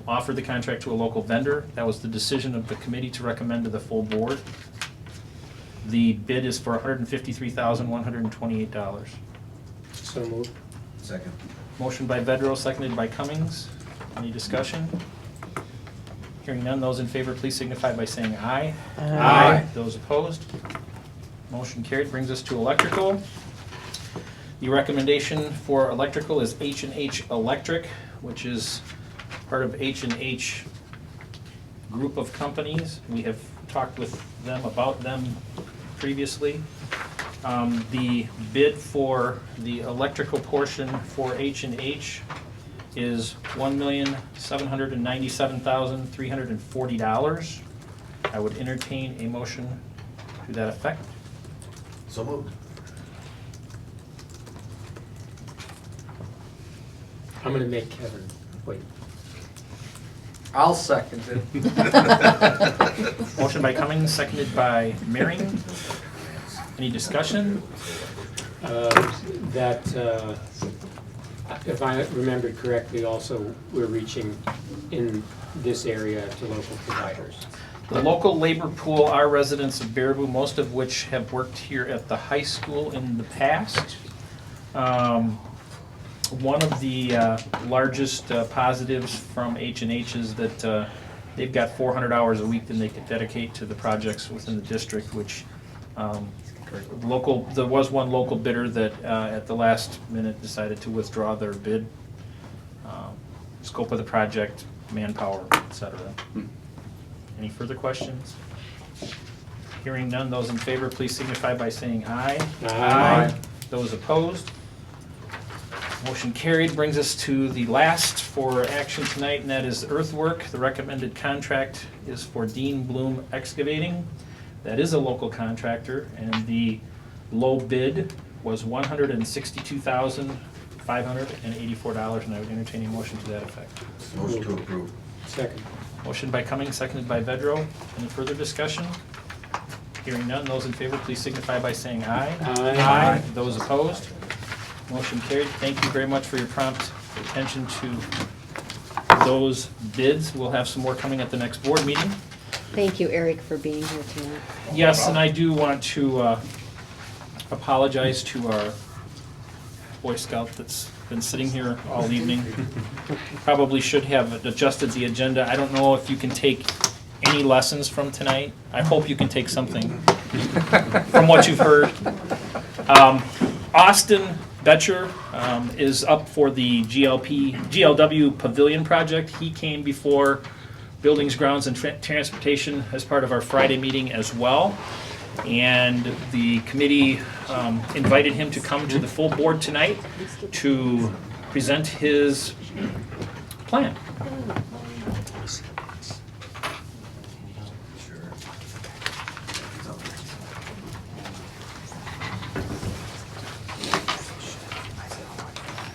offer the contract to a local vendor. That was the decision of the committee to recommend to the full board. The bid is for $153,128. So moved. Second. Motion by Vedro, seconded by Cummings. Any discussion? Hearing none, those in favor, please signify by saying aye. Aye. Those opposed? Motion carried. Brings us to electrical. The recommendation for electrical is H&H Electric, which is part of H&H group of companies. We have talked with them about them previously. The bid for the electrical portion for H&H is $1,797,340. I would entertain a motion to that effect. So moved. I'm gonna make Kevin wait. I'll second it. Motion by Cummings, seconded by Merring. Any discussion? If I remembered correctly, also, we're reaching in this area to local providers. The local labor pool are residents of Baraboo, most of which have worked here at the high school in the past. One of the largest positives from H&H is that they've got 400 hours a week that they could dedicate to the projects within the district, which there was one local bidder that at the last minute decided to withdraw their bid. Scope of the project, manpower, etc. Any further questions? Hearing none, those in favor, please signify by saying aye. Aye. Those opposed? Motion carried. Brings us to the last for action tonight, and that is earthwork. The recommended contract is for Dean Bloom Excavating. That is a local contractor, and the low bid was $162,584, and I would entertain a motion to that effect. Motion to approve. Second. Motion by Cummings, seconded by Vedro. Any further discussion? Hearing none, those in favor, please signify by saying aye. Aye. Those opposed? Motion carried. Thank you very much for your prompt attention to those bids. We'll have some more coming at the next board meeting. Thank you, Eric, for being here tonight. Yes, and I do want to apologize to our Boy Scout that's been sitting here all evening. Probably should have adjusted the agenda. I don't know if you can take any lessons from tonight. I hope you can take something from what you've heard. Austin Betcher is up for the GLW Pavilion project. He came before Buildings, Grounds, and Transportation as part of our Friday meeting as well. And the committee invited him to come to the full board tonight to present his plan.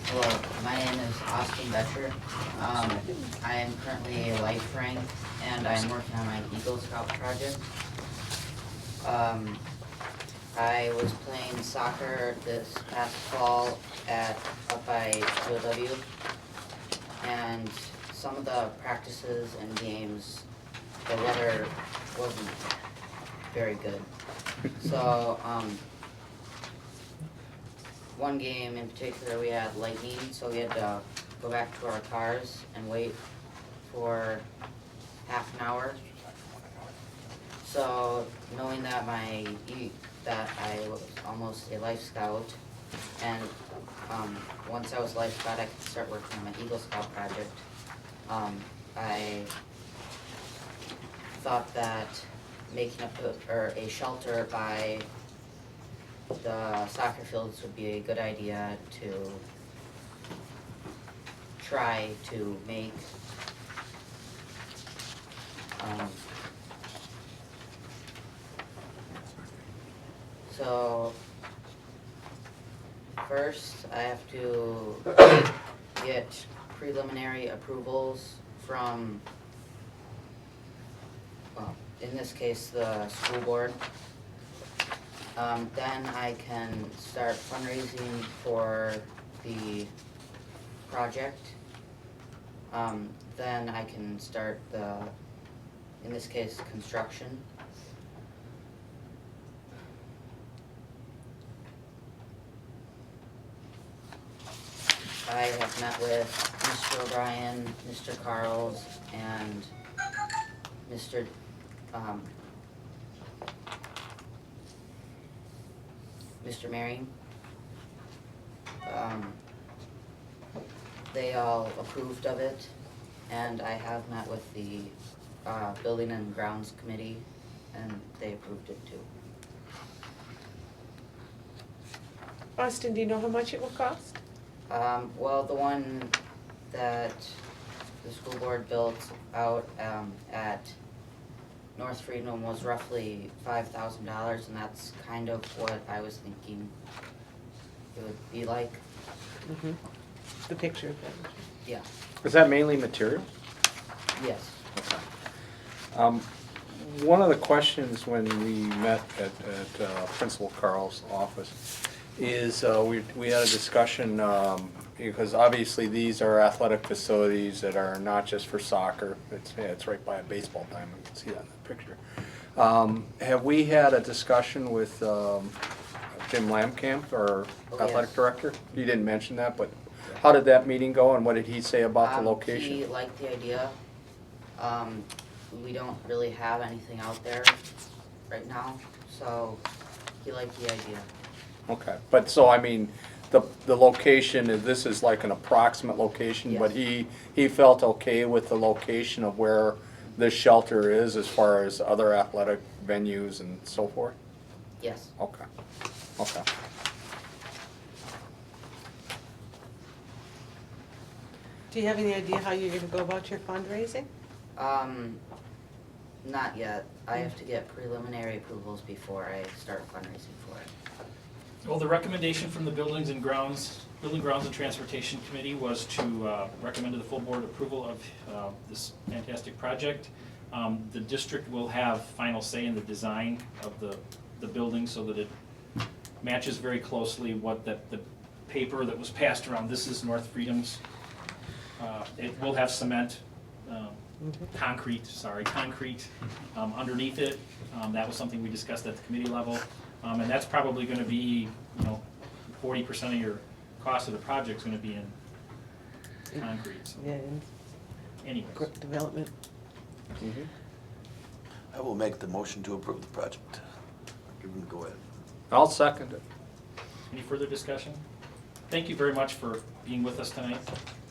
Hello, my name is Austin Betcher. I am currently a life rank and I'm working on my Eagle Scout project. I was playing soccer this past fall up by GLW, and some of the practices and games, the weather wasn't very good. So, one game in particular, we had lightning, so we had to go back to our cars and wait for half an hour. So, knowing that that I was almost a Life Scout, and once I was Life Scout, I could start working on my Eagle Scout project. I thought that making a shelter by the soccer fields would be a good idea to try to make. So first I have to get preliminary approvals from, well, in this case, the school board. Then I can start fundraising for the project. Then I can start in this case, construction. I have met with Mr. O'Brien, Mr. Carls, and Mr. Marion. They all approved of it, and I have met with the Building and Grounds Committee, and they approved it too. Austin, do you know how much it will cost? Well, the one that the school board built out at North Freedom was roughly $5,000, and that's kind of what I was thinking it would be like. Mm-hmm. The picture of that. Yeah. Is that mainly material? Yes. Okay. One of the questions when we met at Principal Carl's office is we had a discussion because obviously these are athletic facilities that are not just for soccer. It's right by a baseball diamond. You can see that in the picture. Have we had a discussion with Jim Lamkamp, our athletic director? You didn't mention that, but how did that meeting go, and what did he say about the location? He liked the idea. We don't really have anything out there right now, so he liked the idea. Okay, but so I mean, the location, this is like an approximate location, Yes. but he felt okay with the location of where this shelter is as far as other athletic venues and so forth? Yes. Okay, okay. Do you have any idea how you're gonna go about your fundraising? Not yet. I have to get preliminary approvals before I start fundraising for it. Well, the recommendation from the Building Grounds and Transportation Committee was to recommend to the full board approval of this fantastic project. The district will have final say in the design of the building so that it matches very closely what the paper that was passed around. This is North Freedom's. It will have cement, concrete underneath it. That was something we discussed at the committee level. And that's probably going to be, 40% of your cost of the project is going to be in concrete. So. Yeah. Anyways. Quick development. I will make the motion to approve the project. Give them go ahead. I'll second it. Any further discussion? Thank you very much for being with us tonight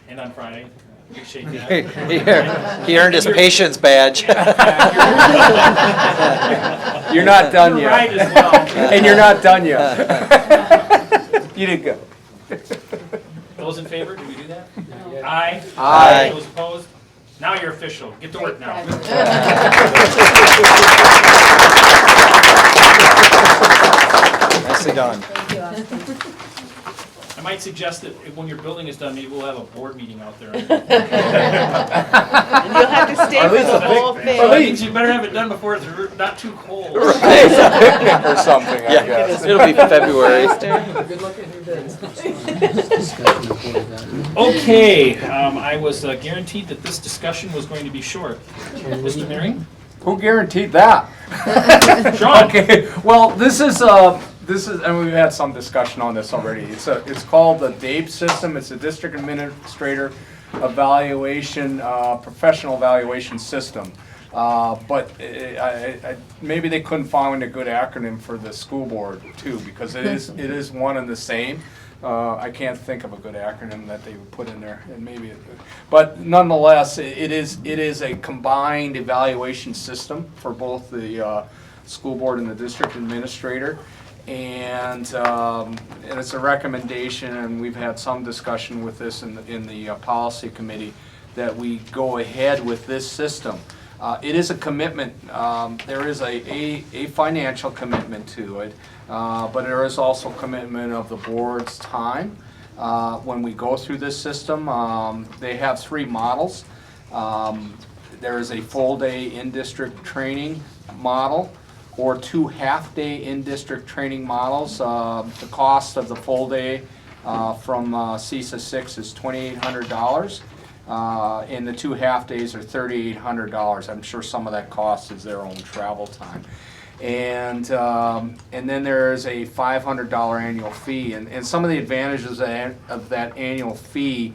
and on Friday. Appreciate that. He earned his patience badge. You're not done You're yet. right as well. And you're not done yet. You did good. Those in favor, do we do that? No. Aye. Aye. Those opposed? Now you're official. Get to work now. Nicely done. Thank you, Austin. I might suggest that when your building is done, maybe we'll have a board meeting out there. And you'll have to stay for the whole thing. Well, that means you better have it done before it's not too cold. Right, a picnic or something, I guess. It'll be February. Good luck in your bids. Okay, I was guaranteed that this discussion was going to be short. Mr. Meering? Who guaranteed that? Sean? Okay, well, this is, and we've had some discussion on this already. It's called the DAPE system. It's a District Administrator Evaluation, Professional Evaluation System. But maybe they couldn't find a good acronym for the school board too, because it is one and the same. I can't think of a good acronym that they would put in there, and maybe, but nonetheless, it is a combined evaluation system for both the school board and the district administrator. And it's a recommendation, and we've had some discussion with this in the policy committee, that we go ahead with this system. It is a commitment. There is a financial commitment to it, but there is also commitment of the board's time when we go through this system. They have 3 models. There is a full-day in-district training model, or 2 half-day in-district training models. The cost of the full day from CESA 6 is $2,800. And the 2 half-days are $3,800. I'm sure some of that cost is their own travel time. And then there is a $500 annual fee. And some of the advantages of that annual fee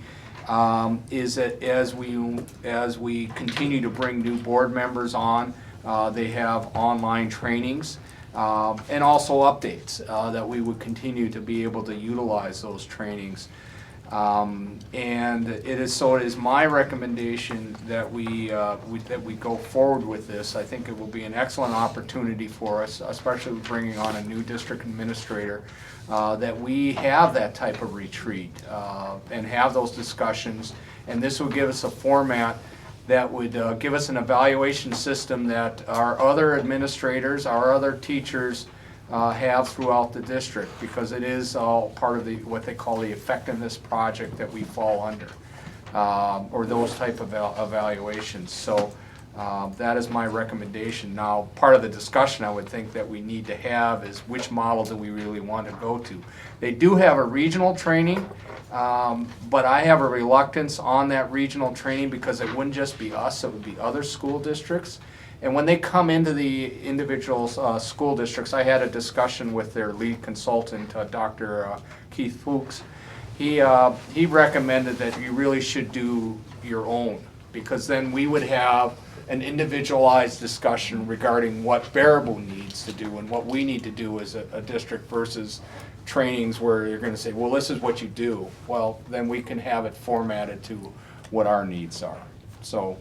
is that as we continue to bring new board members on, they have online trainings and also updates that we would continue to be able to utilize those trainings. And it is my recommendation that we go forward with this. I think it will be an excellent opportunity for us, especially with bringing on a new district administrator, that we have that type of retreat and have those discussions. And this will give us a format that would give us an evaluation system that our other administrators, our other teachers have throughout the district, because it is all part of what they call the effectiveness project that we fall under, or those type of evaluations. So that is my recommendation. Now, part of the discussion I would think that we need to have is which model do we really want to go to. They do have a regional training, but I have a reluctance on that regional training because it wouldn't just be us, it would be other school districts. And when they come into the individual school districts, I had a discussion with their lead consultant, Dr. Keith Fuchs. He recommended that you really should do your own, because then we would have an individualized discussion regarding what Baraboo needs to do and what we need to do as a district, versus trainings where you're going to say, well, this is what you do. Well, then we can have it formatted to what our needs are. So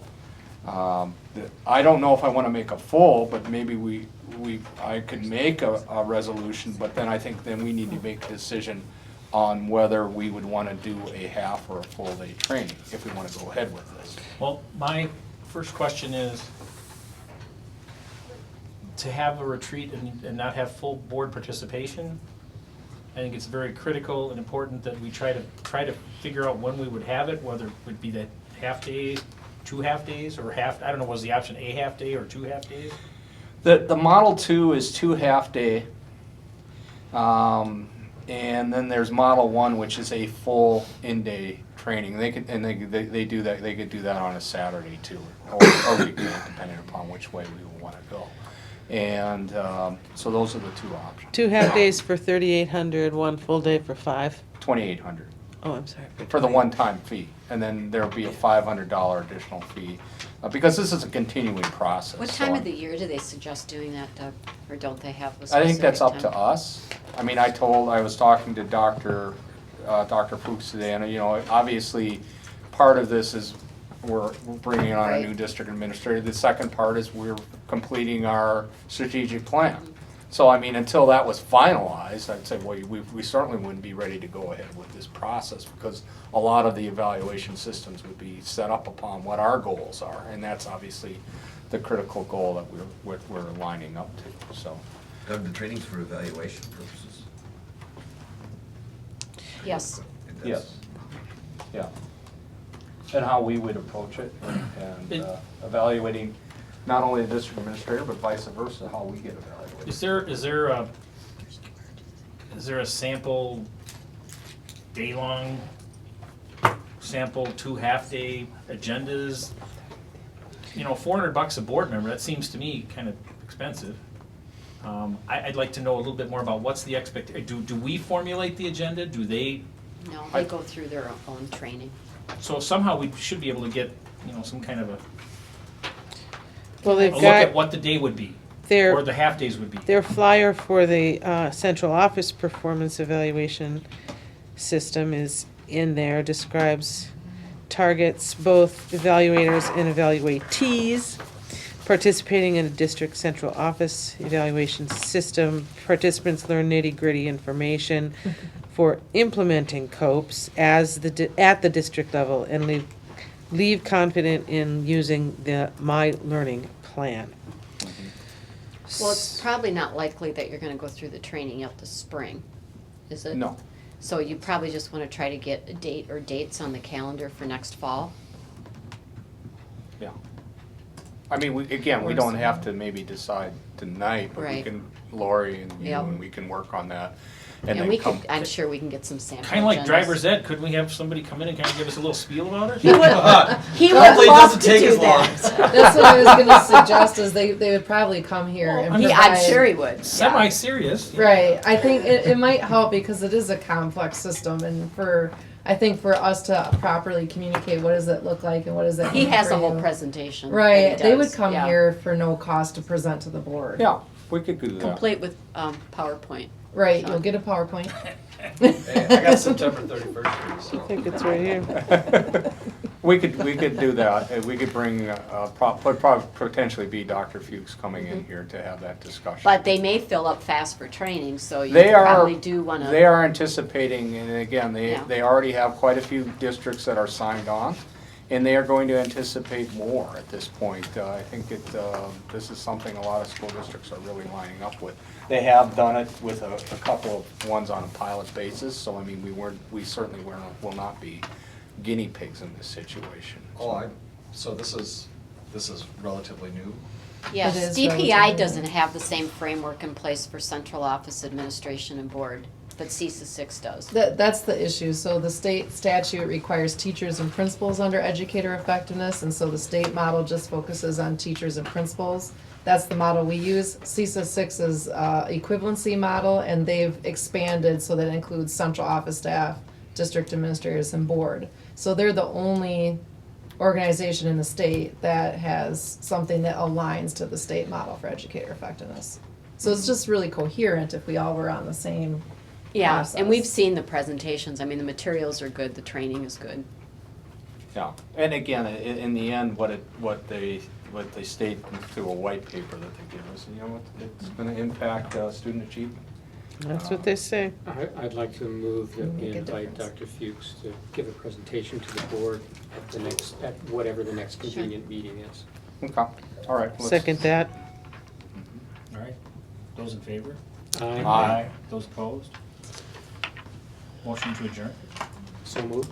I don't know if I want to make a full, but maybe I could make a resolution, but then I think then we need to make a decision on whether we would want to do a half or a full day training, if we want to go ahead with this. Well, my first question is, to have a retreat and not have full board participation, I think it's very critical and important that we try to figure out when we would have it, whether it would be that half day, 2 half days, or half, I don't know, was the option a half day or 2 half days? The Model 2 is 2 half day. And then there's Model 1, which is a full in-day training. They could do that. They could do that on a Saturday too, or weekend, depending upon which way we want to go. And so those are the 2 options. 2 half-days for 3,800, 1 full day for 5. 2,800 Oh, I'm sorry. for the one-time fee, and then there'll be a $500 additional fee because this is a continuing process. What so time of the year do they suggest doing that, Doug? Or don't they have a I specific think that's up to time? us. I mean, I was talking to Dr. Fuchs today, and, you know, obviously, part of this is we're bringing on a Right. new district administrator. The second part is we're completing our strategic plan. So, I mean, until that was finalized, I'd say, well, we certainly wouldn't be ready to go ahead with this process because a lot of the evaluation systems would be set up upon what our goals are, and that's obviously the critical goal that we're lining up to, so. Doug, the training's for evaluation purposes. Yes. Yes. Yeah. And how we would approach it and evaluating not only the district administrator, but vice versa, how we get evaluated. Is there a sample day-long, sample 2 half-day agendas? You know, $400 a board member, that seems to me kind of expensive. I'd like to know a little bit more about what's the expectation. Do we formulate the agenda? Do they? No, they go through their own training. So somehow we should be able to get, you know, some kind of Well, a they've look got at what the day would be, their, or the half days would be. their flyer for the central office performance evaluation system is in there, describes targets, both evaluators and evaluatees participating in a district central office evaluation system. Participants learn nitty-gritty information for implementing COPES at the district level and leave confident in using the My Learning Plan. Well, it's probably not likely that you're gonna go through the training up this spring, is it? No. So you probably just wanna try to get a date or dates on the calendar for next fall? Yeah. I mean, we don't have to maybe decide tonight, but we Right. can, Lori and you, Yep. and we can work on that. And And then we come. could, I'm sure we can get some sample Kind of like agendas. driver's ed, couldn't we have somebody come in and kind of give us a little spiel about it? He would Hopefully it love doesn't to take do as long. that. That's what I was gonna suggest, is they would probably come here and I'm provide. sure he would. Semi-serious. Right, I think it might help because it is a complex system, and I think for us to properly communicate, what does it look like and what does that He mean has for a whole you? presentation. that Right, he they would does, come yeah. here for no cost to present to the board. Yeah, we could do that. Complete with PowerPoint. Right, Sean. you'll get a PowerPoint. Hey, I got September 31st for you, so. I think it's right here. We could do that. We could bring, probably potentially be Dr. Fuchs coming in here to have that discussion. But they may fill up fast for training, so you They probably do wanna. They are anticipating, and again, Yeah. they already have quite a few districts that are signed on, and they are going to anticipate more at this point. I think this is something a lot of school districts are really lining up with. They have done it with a couple of ones on a pilot basis, so I mean, we certainly will not be guinea pigs in this situation. So this is relatively new? Yes, It is DPI relatively doesn't have the same framework in place for central office administration and board, but CESA 6 does. That's the issue. So the state statute requires teachers and principals under educator effectiveness, and so the state model just focuses on teachers and principals. That's the model we use. CESA 6 is equivalency model, and they've expanded so that it includes central office staff, district administrators, and board. So they're the only organization in the state that has something that aligns to the state model for educator effectiveness. So it's just really coherent if we all were on the same Yeah, process. and we've seen the presentations. I mean, the materials are good, the training is good. Yeah, and again, in the end, what they state through a white paper that they give us, you know, it's gonna impact student achievement. That's what they say. I'd like to move that we Make a invite difference. Dr. Fuchs to give a presentation to the board at the next, at whatever the next convenient meeting is. Okay, all right. let's- Second that. All right, those in favor? Aye. Those opposed? Motion to adjourn, So moved.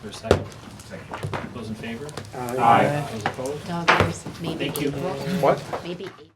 for a second? Second. Those in favor? Aye. Those opposed? No, there's maybe Thank you. April. What? Maybe April.